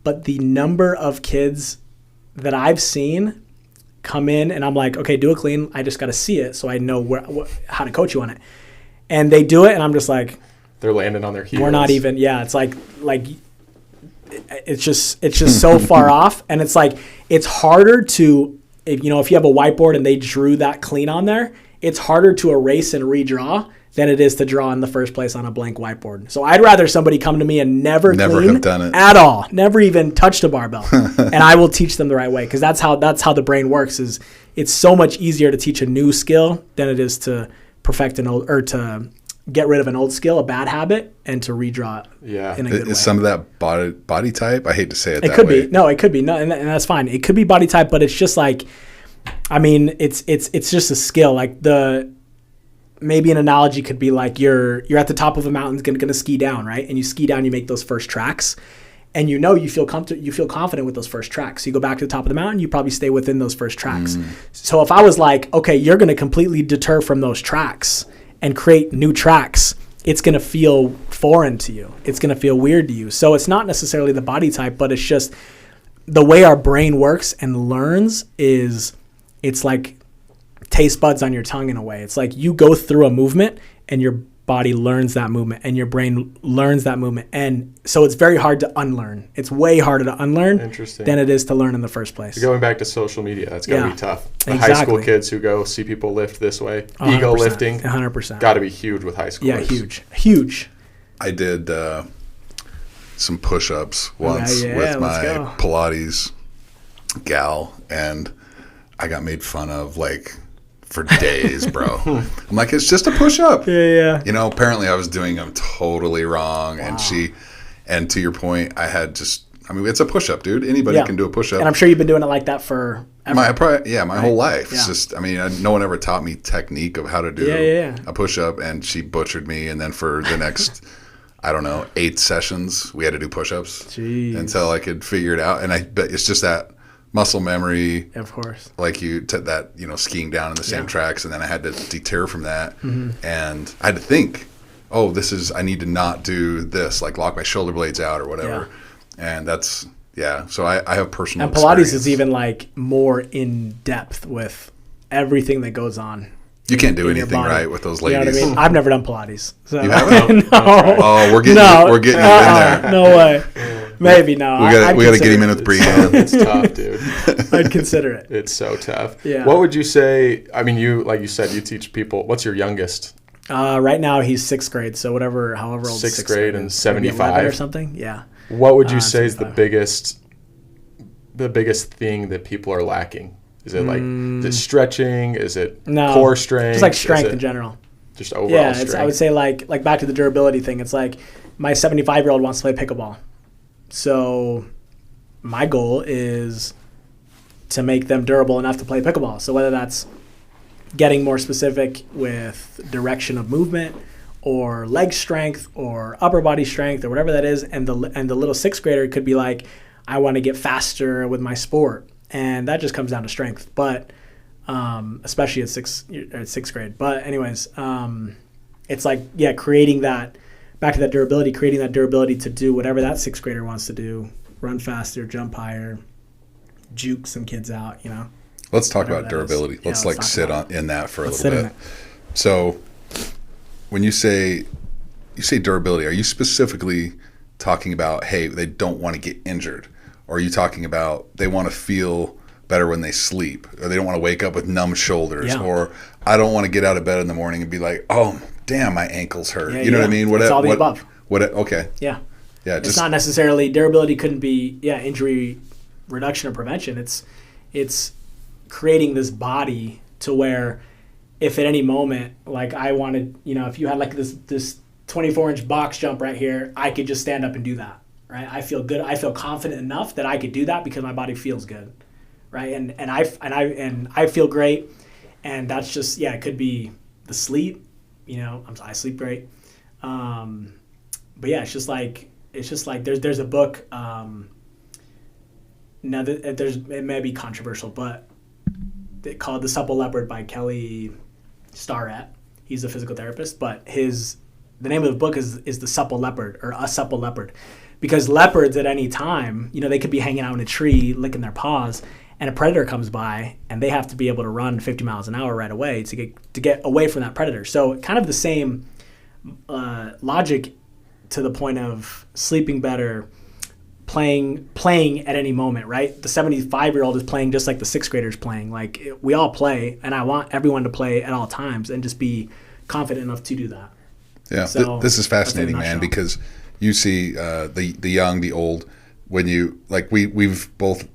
But the number of kids that I've seen come in and I'm like, okay, do a clean. I just got to see it so I know how to coach you on it. And they do it and I'm just like, they're landing on their heels. We're not even, it's like it's just so far off. And it's like, it's harder to, if you have a whiteboard and they drew that clean on there, it's harder to erase and redraw than it is to draw in the first place on a blank whiteboard. So I'd rather somebody come to me and never clean have done it at all, never even touched a barbell, and I will teach them the right way, because that's how the brain works. Is it's so much easier to teach a new skill than it is to perfect an old, or to get rid of an old skill, a bad habit, and to redraw it in a good way. Is some of that body type? I hate to say it that way. It could be. No, it could be. No, and that's fine. It could be body type, but it's just like, I mean, it's just a skill. Like maybe an analogy could be like you're at the top of a mountain, gonna ski down, right? And you ski down, you make those first tracks, and you feel confident with those first tracks. So you go back to the top of the mountain, you probably stay within those first tracks. So if I was like, okay, you're gonna completely deter from those tracks and create new tracks, it's gonna feel foreign to you. It's gonna feel weird to you. So it's not necessarily the body type, but it's just the way our brain works and learns. It's like taste buds on your tongue in a way. It's like you go through a movement and your body learns that movement and your brain learns that movement. And so it's very hard to unlearn. It's way harder to unlearn than it is to learn in the first place. Going back to social media, that's got to be tough. The high school kids who go see people lift this way, ego lifting, 100%. Got to be huge with high schoolers. Yeah, huge. I did some push-ups once with my Pilates gal, and I got made fun of like for days, bro. I'm like, it's just a push-up. Yeah. You know, apparently I was doing them totally wrong. Wow. And to your point, it's a push-up, dude. Anybody can do a push-up. And I'm sure you've been doing it like that for my whole life. Yeah. It's just, no one ever taught me technique of how to do a push-up, and she butchered me. And then for the next, 8 sessions, we had to do push-ups until I could figure it out. And but it's just that muscle memory, of course, like skiing down in the same tracks, and then I had to deter from that, and I had to think, I need to not do this, like lock my shoulder blades out or whatever, and that's So I have personal. And Pilates is even like more in depth with everything that goes on. You can't do anything right with those ladies. You know what I mean? I've never done Pilates. So. You haven't? No. Oh, we're getting you in there. No way. Maybe no. We got to get him in with Brianne. It's tough, dude. I'd consider it. It's so tough. Yeah. What would you say? I mean, like you said, you teach people. What's your youngest? Right now he's 6th grade, so however old. 6th grade and 75 or something. Yeah. What would you say is the biggest thing that people are lacking? Is it like is it stretching? Is it core strength? Just like strength in general. Just overall strength. I would say like back to the durability thing. It's like my 75-year-old wants to play pickleball. So my goal is to make them durable enough to play pickleball. So whether that's getting more specific with direction of movement or leg strength or upper body strength or whatever that is, and the little 6th grader could be like, I want to get faster with my sport. And that just comes down to strength, but especially at 6th grade. But anyways, it's like, creating that, back to that durability, creating that durability to do whatever that 6th grader wants to do, run faster, jump higher, juke some kids out, Let's talk about durability. Let's sit in that for a little bit. So when you say durability, are you specifically talking about, hey, they don't want to get injured? Or are you talking about they want to feel better when they sleep, or they don't want to wake up with numb shoulders, or I don't want to get out of bed in the morning and be like, oh, damn, my ankles hurt. You know what I mean? It's all the above. Okay. Yeah. It's not necessarily, durability couldn't be, injury reduction or prevention. It's creating this body to where if at any moment, like I wanted, if you had like this 24-inch box jump right here, I could just stand up and do that. Right, I feel good. I feel confident enough that I could do that because my body feels good, right? And I feel great, and that's just it could be the sleep, I sleep great, but it's just like there's a book. It may be controversial, but they called The Supple Leopard by Kelly Starrett. He's a physical therapist, but the name of the book is The Supple Leopard, or A Supple Leopard. Because leopards at any time, they could be hanging out in a tree, licking their paws, and a predator comes by, and they have to be able to run 50 miles an hour right away to get away from that predator. So kind of the same logic to the point of sleeping better, playing at any moment, right? The 75-year-old is playing just like the 6th grader's playing. Like we all play, and I want everyone to play at all times and just be confident enough to do that. Yeah, So, this is fascinating, man, because you see the young, the old. When you we've both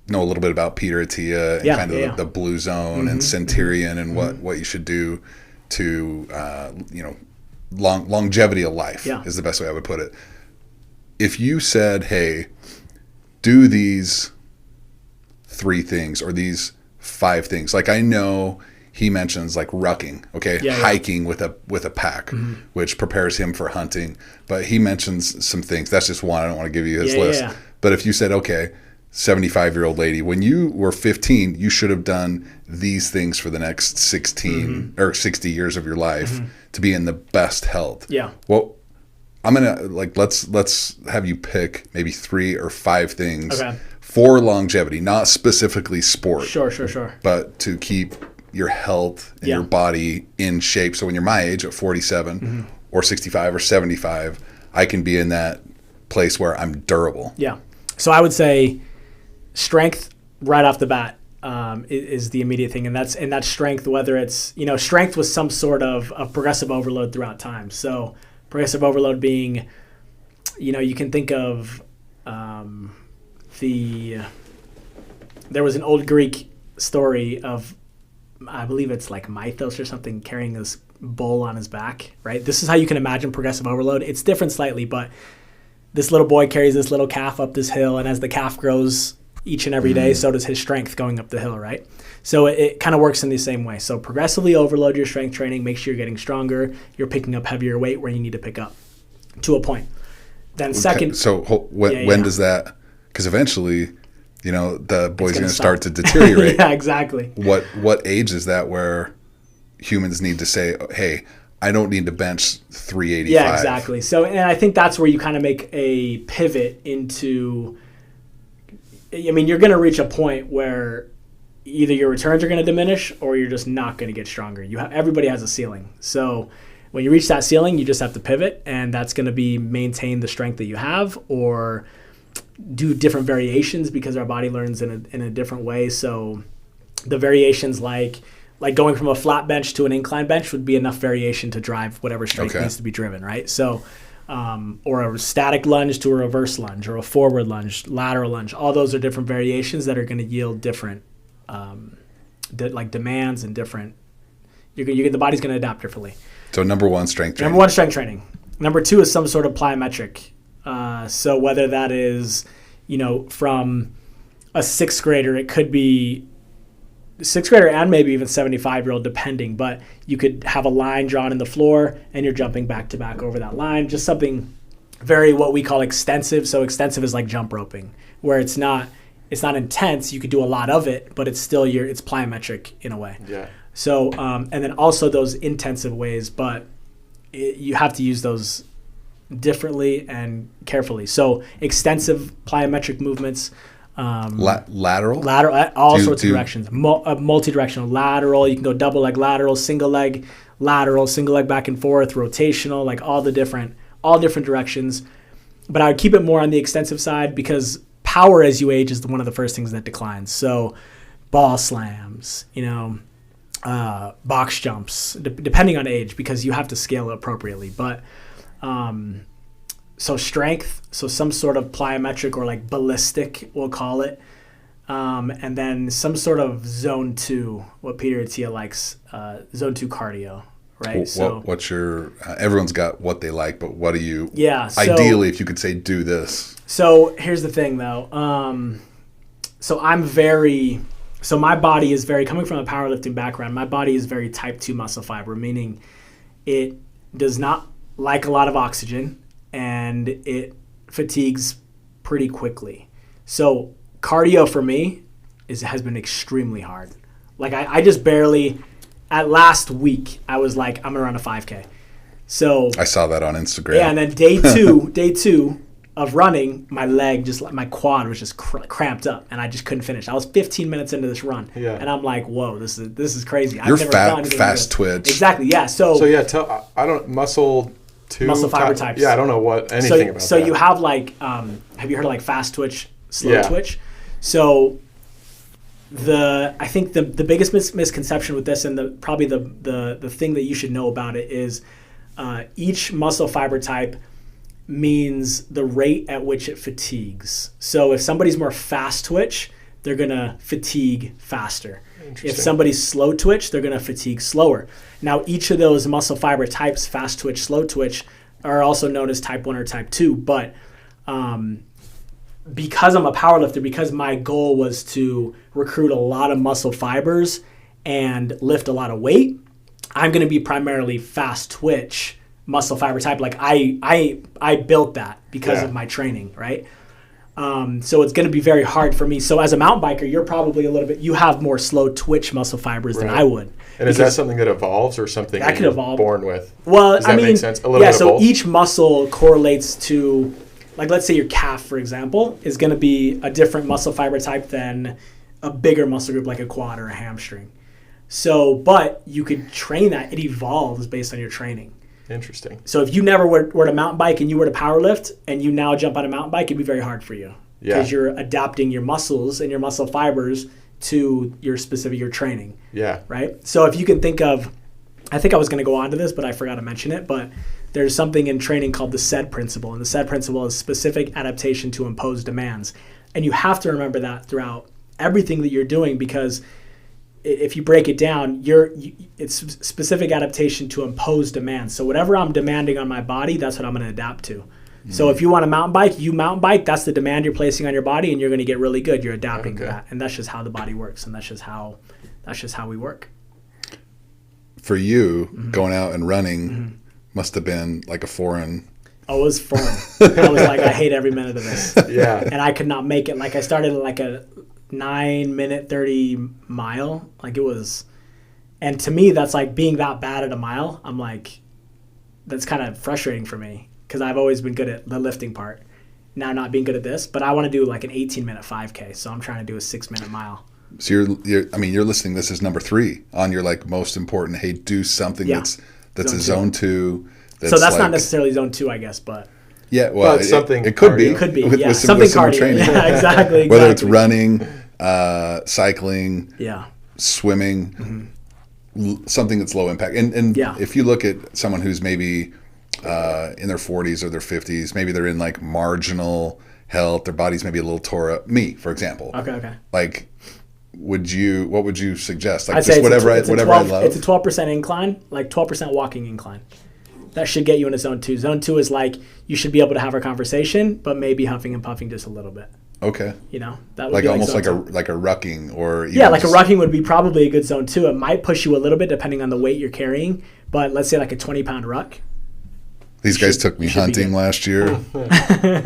know a little bit about Peter Attia and kind of the blue zone and Centurion and what you should do to longevity of life is the best way I would put it. If you said, hey, do these 3 things or these 5 things, like I know he mentions like rucking, hiking with a pack, which prepares him for hunting. But he mentions some things. That's just one. I don't want to give you his list. Yeah. But if you said, okay, 75-year-old lady, when you were 15, you should have done these things for the next 16 or 60 years of your life to be in the best health. Yeah. Well, I'm gonna let's have you pick maybe 3 or 5 things for longevity, not specifically sport. Sure. But to keep your health and your body in shape. So when you're my age at 47 or 65 or 75, I can be in that place where I'm durable. Yeah. So I would say strength right off the bat is the immediate thing. And that's strength, whether it's, strength with some sort of progressive overload throughout time. So progressive overload being, you can think of there was an old Greek story of, I believe it's like Mythos or something, carrying this bull on his back, right? This is how you can imagine progressive overload. It's different slightly, but this little boy carries this little calf up this hill, and as the calf grows each and every day, so does his strength going up the hill, right? So it kind of works in the same way. So progressively overload your strength training, make sure you're getting stronger, you're picking up heavier weight where you need to pick up to a point. Then second... So when does that... Because eventually... the boy's going to start to deteriorate. Yeah, exactly. What age is that where humans need to say, hey, I don't need to bench 385? Yeah, exactly. So, and I think that's where you kind of make a pivot into, you're going to reach a point where either your returns are going to diminish or you're just not going to get stronger. Everybody has a ceiling. So when you reach that ceiling, you just have to pivot, and that's going to be maintain the strength that you have or do different variations because our body learns in a different way. So the variations like going from a flat bench to an incline bench would be enough variation to drive whatever strength needs to be driven, right? So or a static lunge to a reverse lunge or a forward lunge, lateral lunge. All those are different variations that are going to yield different demands and different. The body's going to adapt differently. So number 1, strength training. Number 1, strength training. Number 2 is some sort of plyometric. So whether that is, from a 6th grader, it could be 6th grader and maybe even 75-year-old depending, but you could have a line drawn in the floor and you're jumping back to back over that line. Just something very what we call extensive. So extensive is like jump roping, where it's not intense. You could do a lot of it, but it's still it's plyometric in a way. Yeah. So and then also those intensive ways, but you have to use those differently and carefully. So extensive plyometric movements. Lateral, all sorts of directions. Multi-directional, lateral. You can go double leg lateral, single leg back and forth, rotational, like all different directions. But I would keep it more on the extensive side because power as you age is one of the first things that declines. So ball slams, box jumps, depending on age, because you have to scale it appropriately. But so strength, so some sort of plyometric or like ballistic, we'll call it. And then some sort of zone 2, what Peter Attia likes, zone 2 cardio, right? What's your, everyone's got what they like, but what do you, ideally, if you could say, do this. So here's the thing though. So my body is very, coming from a powerlifting background, my body is very type 2 muscle fiber, meaning it does not like a lot of oxygen and it fatigues pretty quickly. So cardio for me has been extremely hard. Like I just barely, at last week, I was like, I'm gonna run a 5K. So I saw that on Instagram. Yeah, and then day two of running, my quad was just cramped up, and I just couldn't finish. I was 15 minutes into this run, and I'm like, whoa, this is crazy. You're fast twitch. Exactly, yeah. So yeah, I don't muscle fiber types. Yeah, I don't know anything about that. So you have have you heard of like fast twitch, slow twitch? So I think the biggest misconception with this, and probably the thing that you should know about it is each muscle fiber type means the rate at which it fatigues. So if somebody's more fast twitch, they're going to fatigue faster. If somebody's slow twitch, they're going to fatigue slower. Now, each of those muscle fiber types, fast twitch, slow twitch, are also known as type 1 or type 2. But because I'm a powerlifter, because my goal was to recruit a lot of muscle fibers and lift a lot of weight, I'm going to be primarily fast twitch muscle fiber type. Like I built that because of my training, right? So it's going to be very hard for me. So as a mountain biker, you're probably you have more slow twitch muscle fibers than I would. And is that something that evolves or something that you're born with? Well, does that make sense? A little bit of both? Each muscle correlates to, like, let's say your calf, for example, is going to be a different muscle fiber type than a bigger muscle group like a quad or a hamstring. So, but you could train that. It evolves based on your training. Interesting. So if you never were to mountain bike and you were to power lift and you now jump on a mountain bike, it'd be very hard for you because you're adapting your muscles and your muscle fibers to your training. Yeah. Right? So if you can think of, I think I was going to go on to this, but I forgot to mention it, but there's something in training called the SAID principle. And the SAID principle is specific adaptation to imposed demands. And you have to remember that throughout everything that you're doing, because if you break it down, it's specific adaptation to imposed demands. So whatever I'm demanding on my body, that's what I'm going to adapt to. Mm-hmm. So if you want to mountain bike, that's the demand you're placing on your body, and you're going to get really good. You're adapting to that. And that's just how the body works, and that's just how we work. For you, going out and running must have been like a foreign. Oh, it was foreign. I was like, I hate every minute of this. Yeah. And I could not make it. Like, I started at like a 9-minute 30 mile. Like, it was, and to me, that's like being that bad at a mile. I'm like, that's kind of frustrating for me because I've always been good at the lifting part. Now not being good at this, but I want to do like an 18-minute 5K. So I'm trying to do a 6-minute mile. So you're listing this as number 3 on your like most important. Hey, do something that's a zone 2. So that's like, not necessarily zone 2, I guess, but. Yeah, well, something it could be. It could be, with something some cardio. Training. Yeah, exactly. Whether it's running, cycling, swimming, something that's low impact. And if you look at someone who's maybe in their 40s or their 50s, maybe they're in like marginal health, their body's maybe a little tore up. Me, for example. Okay. Like, what would you suggest? Like, I'd just say whatever I love? It's a 12% incline, like 12% walking incline. That should get you into zone 2. Zone 2 is like you should be able to have a conversation, but maybe huffing and puffing just a little bit. Okay. That would like be almost like a rucking or like a rucking would be probably a good zone 2. It might push you a little bit depending on the weight you're carrying, but let's say like a 20-pound ruck. These guys took me hunting last year,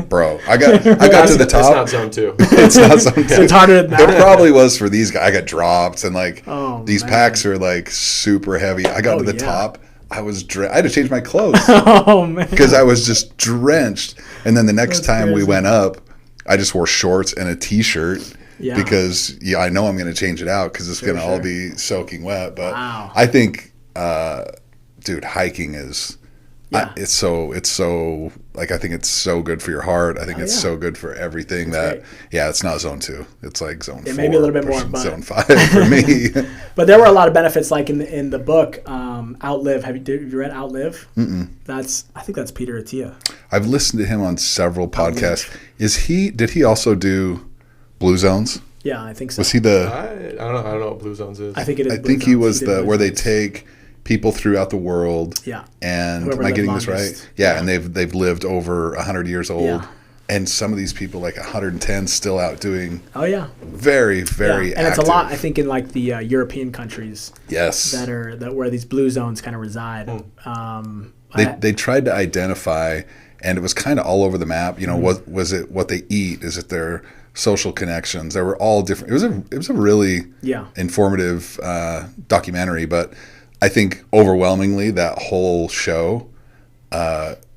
bro. I got to the top. It's not zone 2. It's not zone 2. It's harder than that. It probably was for these guys. I got dropped and like these packs are like super heavy. I got to the top. I had to change my clothes because I was just drenched. And then the next time we went up, I just wore shorts and a t-shirt because I know I'm going to change it out because it's going to all be soaking wet. But I think, dude, hiking is. It's so like I think it's so good for your heart. I think it's so good for everything it's not zone 2. It's like zone 4. Maybe a little bit more, but zone 5 for me. But there were a lot of benefits, like in the book Outlive. Have you read Outlive? I think that's Peter Attia. I've listened to him on several podcasts. Did he also do Blue Zones? Yeah, I think so. Was he the? I don't know what Blue Zones is. I think it is. I think he was where they take people throughout the world. Yeah. And am I getting this right? Yeah, and they've lived over 100 years old. Yeah. And some of these people, like 110, still out doing. Oh yeah. Very, very and active. It's a lot, I think, in like the European countries. Yes. That where these blue zones kind of reside. They tried to identify, and it was kind of all over the map. Was it what they eat? Is it their social connections? They were all different. It was a really informative documentary, but. I think overwhelmingly that whole show,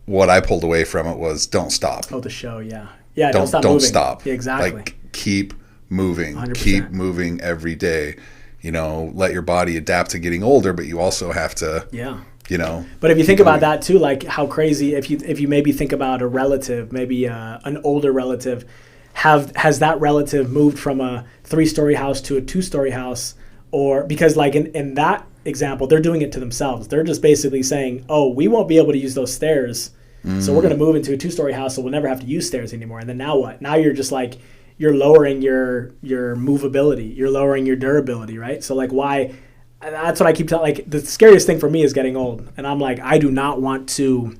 what I pulled away from it was don't stop. Oh, the show, yeah. Yeah, don't stop moving. Don't stop. Yeah, exactly. Like, keep moving. 100%. Keep moving every day. Let your body adapt to getting older, but you also have to, But if you think about that too, like how crazy, if you maybe think about a relative, maybe an older relative, has that relative moved from a 3-story house to a 2-story house? Or because like in that example, they're doing it to themselves. They're just basically saying, oh, we won't be able to use those stairs. So we're going to move into a 2-story house, so we'll never have to use stairs anymore. And then now what? Now you're just like, you're lowering your movability. You're lowering your durability, right? So like why, that's what I keep telling, like the scariest thing for me is getting old. And I'm like, I do not want to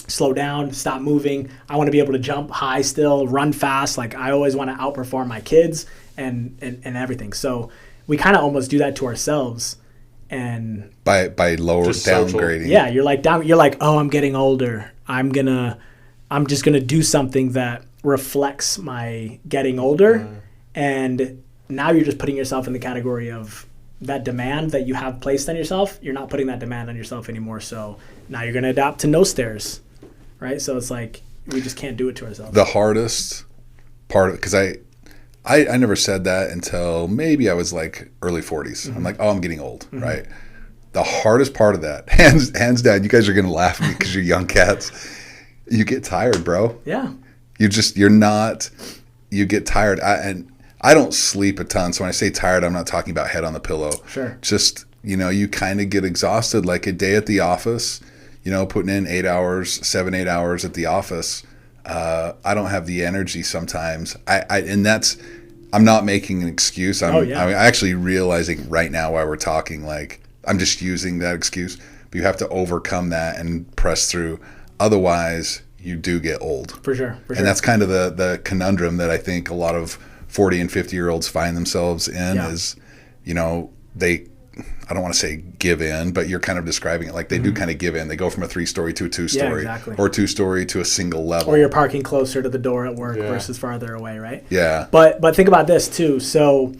slow down, stop moving. I want to be able to jump high still, run fast. Like I always want to outperform my kids and everything. So we kind of almost do that to ourselves. And by lower downgrading. Yeah, you're like, oh, I'm getting older. I'm just gonna do something that reflects my getting older. And now you're just putting yourself in the category of that demand that you have placed on yourself. You're not putting that demand on yourself anymore. So now you're gonna adapt to no stairs, right? So it's like we just can't do it to ourselves. The hardest part of it, because I never said that until maybe I was like early 40s. I'm like, oh, I'm getting old, right? The hardest part of that, hands down, you guys are going to laugh at me because you're young cats. You get tired, bro. Yeah. You get tired. I don't sleep a ton. So when I say tired, I'm not talking about head on the pillow. Sure. Just, you kind of get exhausted, like a day at the office, putting in 8 hours, 8 hours at the office. I don't have the energy sometimes. I'm not making an excuse. I'm actually realizing right now while we're talking, like I'm just using that excuse, but you have to overcome that and press through. Otherwise you do get old. For sure. And that's kind of the conundrum that I think a lot of 40 and 50 year olds find themselves in is, I don't want to say give in, but you're kind of describing it like they do kind of give in. They go from a 3-story to a 2-story, or 2-story to a single level. Or you're parking closer to the door at work versus farther away, right? Yeah. But think about this too. So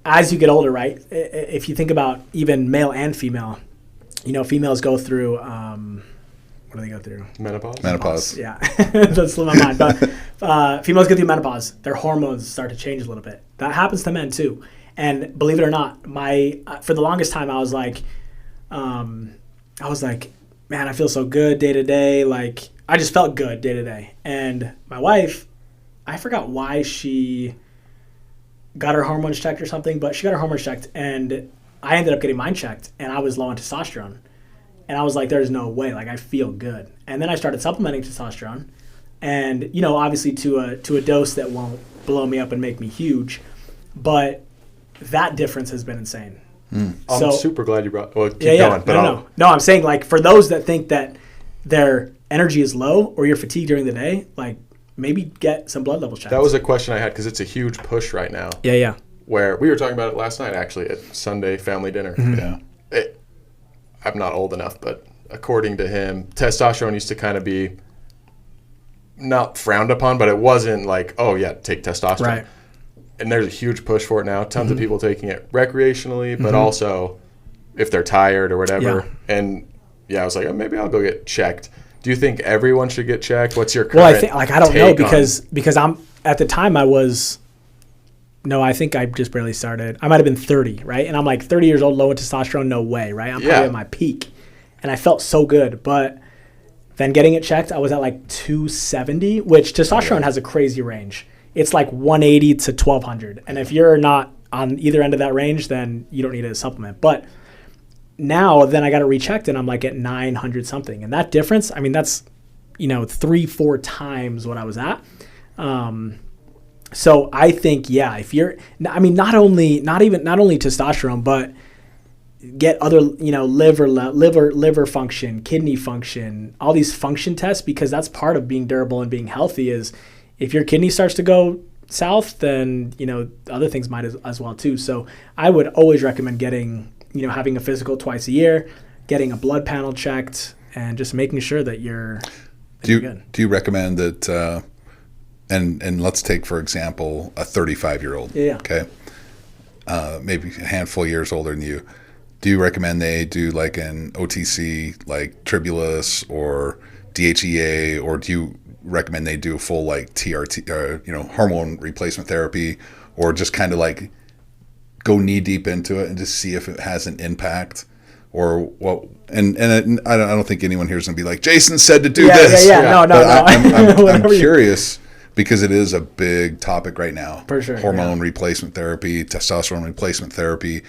as you get older, right? If you think about even male and female, females go through, what do they go through? Menopause. Yeah. That's slipped my mind. But females go through menopause. Their hormones start to change a little bit. That happens to men too. And believe it or not, for the longest time, I was like, man, I feel so good day to day. Like, I just felt good day to day. And my wife, I forgot why she got her hormones checked or something, but she got her hormones checked, and I ended up getting mine checked, and I was low on testosterone. And I was like, there's no way. Like, I feel good. And then I started supplementing testosterone, and, obviously to a dose that won't blow me up and make me huge, but that difference has been insane. I'm super glad you brought. Well, keep going. But no. I'm saying like for those that think that their energy is low or you're fatigued during the day, like maybe get some blood levels checked. That was a question I had because it's a huge push right now. Yeah. Where we were talking about it last night actually at Sunday family dinner. Yeah. I'm not old enough, but according to him, testosterone used to kind of be not frowned upon, but it wasn't like, oh yeah, take testosterone. Right. And there's a huge push for it now. Tons of people taking it recreationally, but also if they're tired or whatever. Yeah. And I was like, oh, maybe I'll go get checked. Do you think everyone should get checked? What's your current I don't know because I'm at the time I think I just barely started. I might have been 30, right? And I'm like 30 years old, low in testosterone, no way, right? I'm probably at my peak. And I felt so good, but then getting it checked, I was at like 270, which testosterone has a crazy range. It's like 180 to 1200. And if you're not on either end of that range, then you don't need a supplement. But now then I got it rechecked and I'm like at 900 something. And that difference, I mean, that's, 3-4 times what I was at. So I think, if you're, not only testosterone, but get other, liver function, kidney function, all these function tests, because that's part of being durable and being healthy is, if your kidney starts to go south, then, other things might as well too. So I would always recommend getting, having a physical twice a year, getting a blood panel checked, and just making sure that you're good. Do you recommend that, and let's take, for example, a 35-year-old, okay, maybe a handful of years older than you. Do you recommend they do like an OTC, like Tribulus or DHEA, or do you recommend they do a full like TRT, hormone replacement therapy, or just kind of like go knee deep into it and just see if it has an impact, or what? And I don't think anyone here is gonna be like, Jason said to do this. No. I'm curious, because it is a big topic right now. For sure. Hormone replacement therapy, testosterone replacement therapy,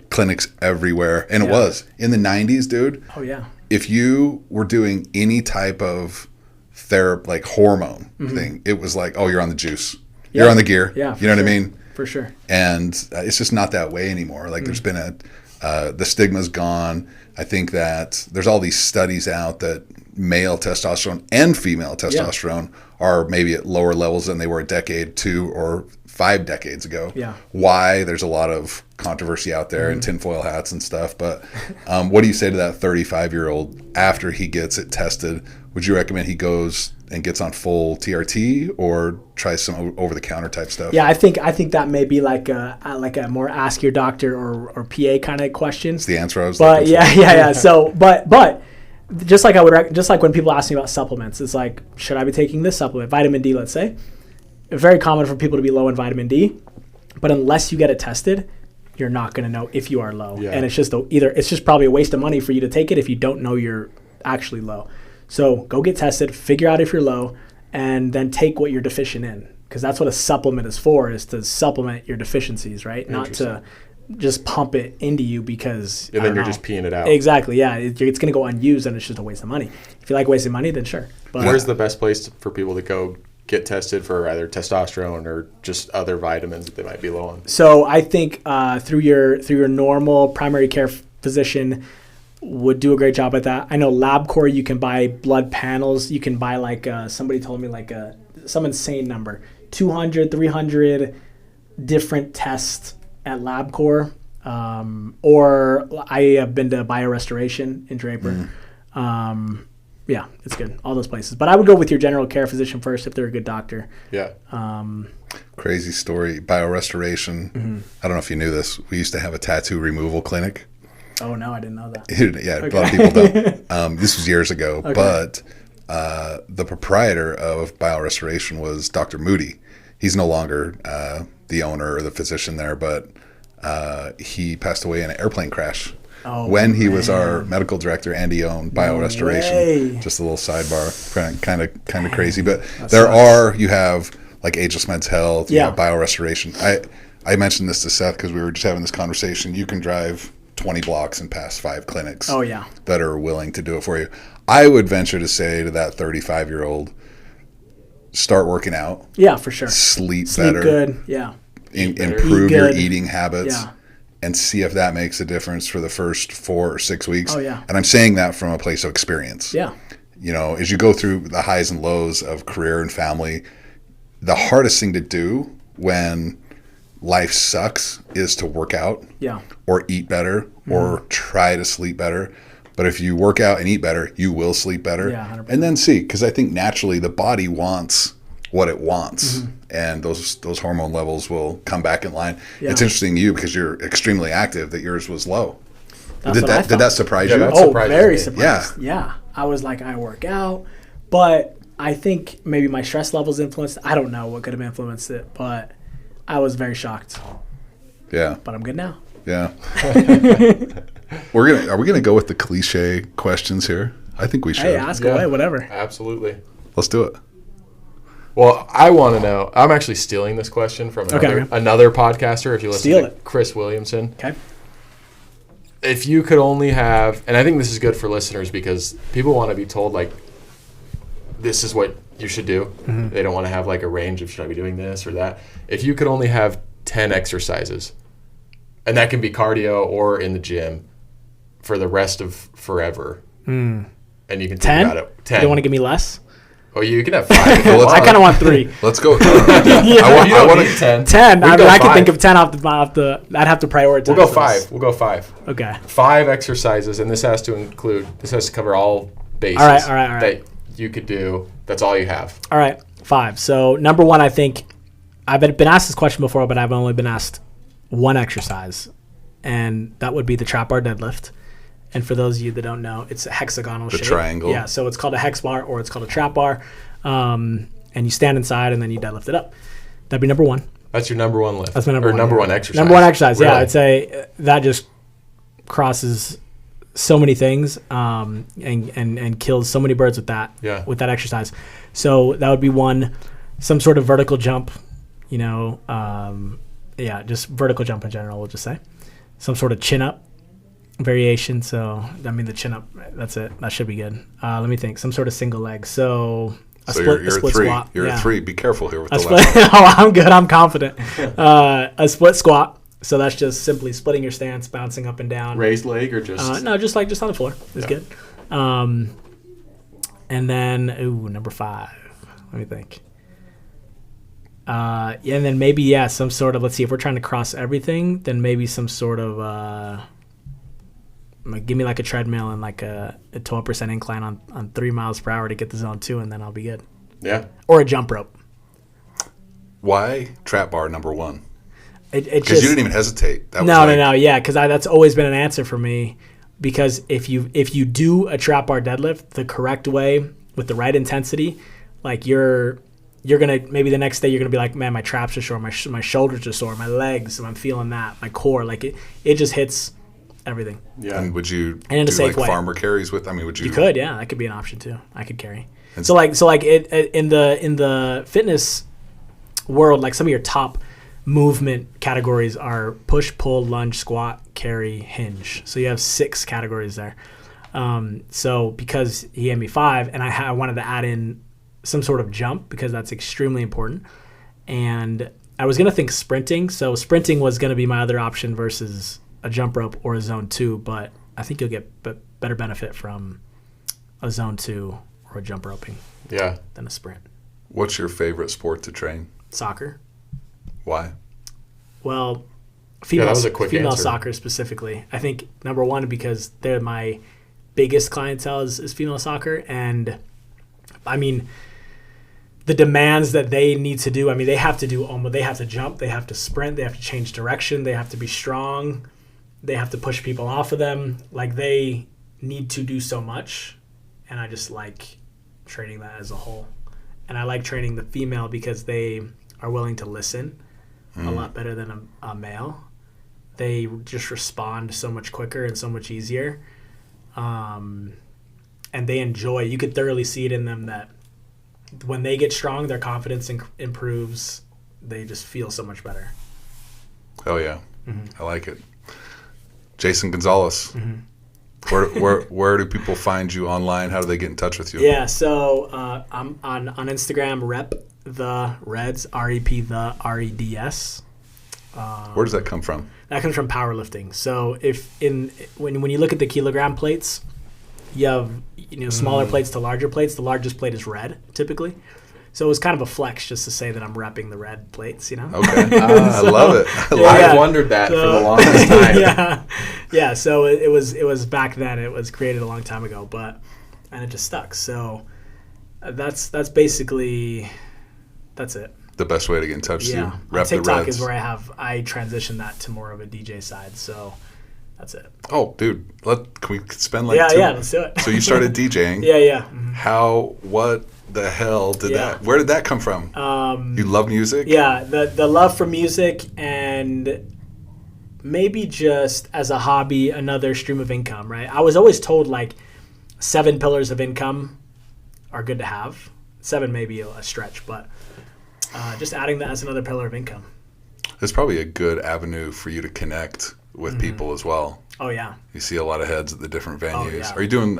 clinics everywhere. And it was. In the 90s, dude. Oh, yeah. If you were doing any type of therapy, like hormone thing, it was like, oh, you're on the juice. You're on the gear. Yeah. You know what I mean? For sure. And it's just not that way anymore. Like there's been the stigma's gone. I think that there's all these studies out that male testosterone and female testosterone are maybe at lower levels than they were a decade, 2 or 5 decades ago. Yeah. Why? There's a lot of controversy out there and tinfoil hats and stuff. But what do you say to that 35-year-old after he gets it tested? Would you recommend he goes and gets on full TRT or tries some over-the-counter type stuff? Yeah, I think that may be like a more ask your doctor or PA kind of question. It's the answer I was looking for. Yeah. So, but just like just like when people ask me about supplements, it's like, should I be taking this supplement, vitamin D, let's say? Very common for people to be low in vitamin D, but unless you get it tested, you're not going to know if you are low. Yeah. And it's just probably a waste of money for you to take it if you don't know you're actually low. So go get tested, figure out if you're low, and then take what you're deficient in, because that's what a supplement is for, is to supplement your deficiencies, right? Not to just pump it into you because and then you're just peeing it out. Exactly, yeah. It's going to go unused, and it's just a waste of money. If you like wasting money, then sure. But where's the best place for people to go get tested for either testosterone or just other vitamins that they might be low on? So I think through your normal primary care physician would do a great job at that. I know LabCorp, you can buy blood panels. You can buy like somebody told me like some insane number, 200, 300 different tests at LabCorp. Or I have been to BioRestoration in Draper. Yeah, it's good. All those places. But I would go with your general care physician first if they're a good doctor. Yeah. Crazy story. BioRestoration. I don't know if you knew this. We used to have a tattoo removal clinic. Oh, no, I didn't know that. Yeah, okay. A lot of people don't. This was years ago. Okay. But the proprietor of BioRestoration was Dr. Moody. He's no longer the owner or the physician there, but he passed away in an airplane crash. Oh, when he was our medical director and he owned BioRestoration. Just a little sidebar, kind of crazy. But you have like Ageless Men's Health, you have BioRestoration. I mentioned this to Seth because we were just having this conversation. You can drive 20 blocks and pass 5 clinics that are willing to do it for you. I would venture to say to that 35-year-old, start working out. Yeah, for sure. Sleep better. Good, yeah. Improve your eating habits. Yeah. And see if that makes a difference for the first 4 or 6 weeks. Oh, yeah. And I'm saying that from a place of experience. Yeah. You know, as you go through the highs and lows of career and family, the hardest thing to do when life sucks is to work out or eat better or try to sleep better. But if you work out and eat better, you will sleep better. Yeah, 100%. And then see, because I think naturally the body wants what it wants, and those hormone levels will come back in line. Yeah. It's interesting to you because you're extremely active that yours was low. Did that surprise you? Very surprised. Yeah. I was like, I work out, but I think maybe my stress levels influenced. I don't know what could have influenced it, but I was very shocked. Yeah. But I'm good now. Yeah. Are we gonna go with the cliche questions here? I think we should. Hey, ask away, whatever. Absolutely. Let's do it. Well, I want to know. I'm actually stealing this question from another podcaster. If you listen to Chris Williamson. Okay. If you could only have, and I think this is good for listeners because people want to be told like, this is what you should do. They don't want to have like a range of should I be doing this or that. If you could only have 10 exercises, and that can be cardio or in the gym for the rest of forever, and you can think about it. 10. You don't want to give me less? Oh, you can have 5. I kind of want 3. Let's go. I want 10. 10. I mean, I can think of 10 off the. I'd have to prioritize. We'll go 5. We'll go 5. Okay. 5 exercises, and this has to cover all bases. All right. That you could do. That's all you have. All right, 5. So number 1, I think I've been asked this question before, but I've only been asked one exercise, and that would be the trap bar deadlift. And for those of you that don't know, it's a hexagonal shape. The triangle. Yeah, so it's called a hex bar or it's called a trap bar. And you stand inside and then you deadlift it up. That'd be number 1. That's your number 1 lift. That's my number 1. Number 1 exercise. Number 1 exercise, really? Yeah. I'd say that just crosses so many things and kills so many birds with that exercise. So that would be 1. some sort of vertical jump, just vertical jump in general, we'll just say. Some sort of chin up variation. So, the chin up, that's it. That should be good. Let me think. Some sort of single leg. So you're a split three. squat. You're a 3. Be careful here with the left. Oh, I'm good. I'm confident. A split squat. So that's just simply splitting your stance, bouncing up and down. Raised leg or just? No, just on the floor. It's good. And then, number 5. Let me think. And then maybe, some sort of, let's see, if we're trying to cross everything, then maybe some sort of, give me like a treadmill and like a 12% incline on 3 miles per hour to get the zone 2, and then I'll be good. Yeah. Or a jump rope. Why trap bar number 1? Because you didn't even hesitate. No. Yeah, because that's always been an answer for me. Because if you do a trap bar deadlift the correct way with the right intensity, like you're gonna, maybe the next day you're gonna be like, man, my traps are sore, my shoulders are sore, my legs, I'm feeling that, my core, like it just hits everything. Yeah. And would you do like farmer carries with? Would you? You could, yeah, that could be an option too. I could carry. And so in the fitness world, like some of your top movement categories are push, pull, lunge, squat, carry, hinge. So you have 6 categories there. So because he gave me 5, and I wanted to add in some sort of jump because that's extremely important. And I was going to think sprinting. So sprinting was going to be my other option versus a jump rope or a zone 2, but I think you'll get better benefit from a zone 2 or a jump roping than a sprint. What's your favorite sport to train? Soccer. Why? Well, female answer. soccer specifically. I think number 1 because they're my biggest clientele is female soccer, and the demands that they need to do. They have to they have to jump, they have to sprint, they have to change direction, they have to be strong, they have to push people off of them. Like they need to do so much, and I just like training that as a whole. And I like training the female because they are willing to listen a lot better than a male. They just respond so much quicker and so much easier. And they enjoy, you could thoroughly see it in them that when they get strong, their confidence improves. They just feel so much better. Oh, yeah. Mm-hmm. I like it. Jason Gonzales. Mm-hmm. Where do people find you online? How do they get in touch with you? Yeah, so I'm on Instagram, Rep the Reds, R-E-P the R-E-D-S. Where does that come from? That comes from powerlifting. So when you look at the kilogram plates, you have smaller plates to larger plates. The largest plate is red typically. So it was kind of a flex just to say that I'm repping the red plates, Okay. I love it. I've wondered that for the longest time. Yeah. So it was back then. It was created a long time ago, and it just stuck. So that's basically that's it. The best way to get in touch with you. Rep TikTok is where I transitioned that to more of a DJ side. So that's it. Oh, dude, can we spend let's do it. So you started DJing. Yeah. Mm-hmm. What the hell did that? Where did that come from? You love music? Yeah, the love for music, and maybe just as a hobby, another stream of income. Right? I was always told 7 pillars of income are good to have. 7 may be a stretch, but just adding that as another pillar of income. It's probably a good avenue for you to connect with people as well. Oh yeah. You see a lot of heads at the different venues. Oh, yeah. Are you doing?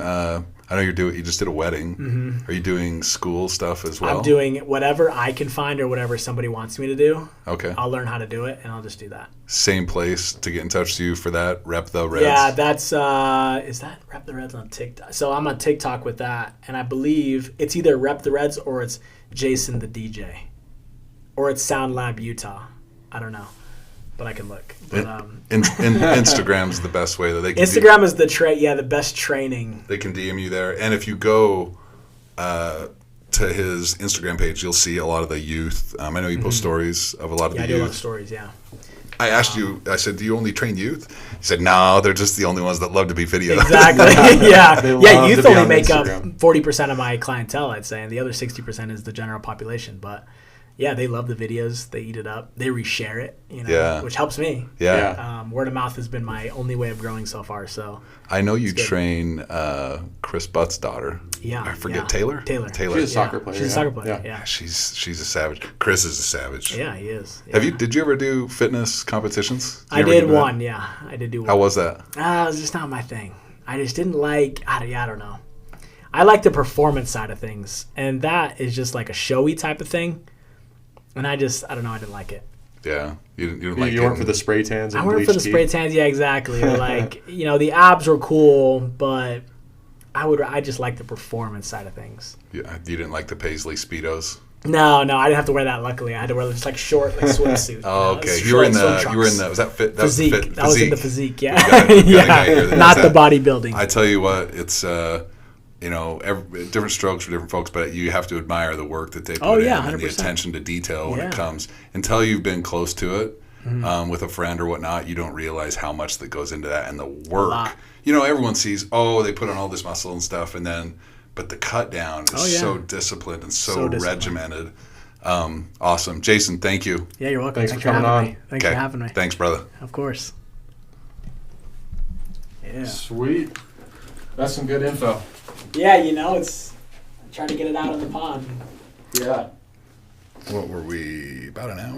I know you just did a wedding. Mm-hmm. Are you doing school stuff as well? I'm doing whatever I can find or whatever somebody wants me to do. Okay. I'll learn how to do it and I'll just do that. Same place to get in touch with you for that. Rep the Reds. Yeah, that's is that Rep the Reds on TikTok? So I'm on TikTok with that, and I believe it's either Rep the Reds or it's Jason the DJ, or it's Sound Lab Utah. I don't know. But I can look. But, Instagram's the best way that they can. Instagram is the best training. They can DM you there, and if you go to his Instagram page, you'll see a lot of the youth. I know you post stories of a lot of the youth. Yeah, I do a lot of stories. Yeah. I asked you. I said, "Do you only train youth?" You said, "No, they're just the only ones that love to be videoed." Exactly. Yeah. Youth only make up 40% of my clientele, I'd say, and the other 60% is the general population. But yeah, they love the videos. They eat it up. They reshare it, which helps me. Yeah. Word of mouth has been my only way of growing so far. So I know you train Chris Butt's daughter. Yeah. I forget Taylor. Taylor. She's a soccer player. She's a soccer player. Yeah. She's a savage. Chris is a savage. Yeah, he is. Yeah. Did you ever do fitness competitions? I did one. Yeah, I did do one. How was that? It was just not my thing. I just didn't like. I don't know. I like the performance side of things, and that is just like a showy type of thing. And I don't know. I didn't like it. Yeah, you didn't like. You weren't for the spray tans. I weren't for the spray tans. Yeah, exactly. Like the abs were cool, but I just like the performance side of things. Yeah, you didn't like the Paisley Speedos. No, I didn't have to wear that. Luckily, I had to wear just like short, like swimsuit. Oh, okay. You were in the. Was that fit? That physique. Was fit, that was in the physique. Yeah, yeah. Not the bodybuilding. I tell you what, it's different strokes for different folks, but you have to admire the work that they put in 100%. And the attention to detail when it comes. Until you've been close to it with a friend or whatnot, you don't realize how much that goes into that and the work. Everyone sees, they put on all this muscle and stuff, but the cut down is so disciplined and so regimented. Awesome. Jason, thank you. Yeah, you're welcome. Thanks for coming on. Thanks for having me. Thanks, brother. Of course. Yeah. Sweet. That's some good info. Yeah, it's trying to get it out of the pod. Yeah. What were we, about an hour?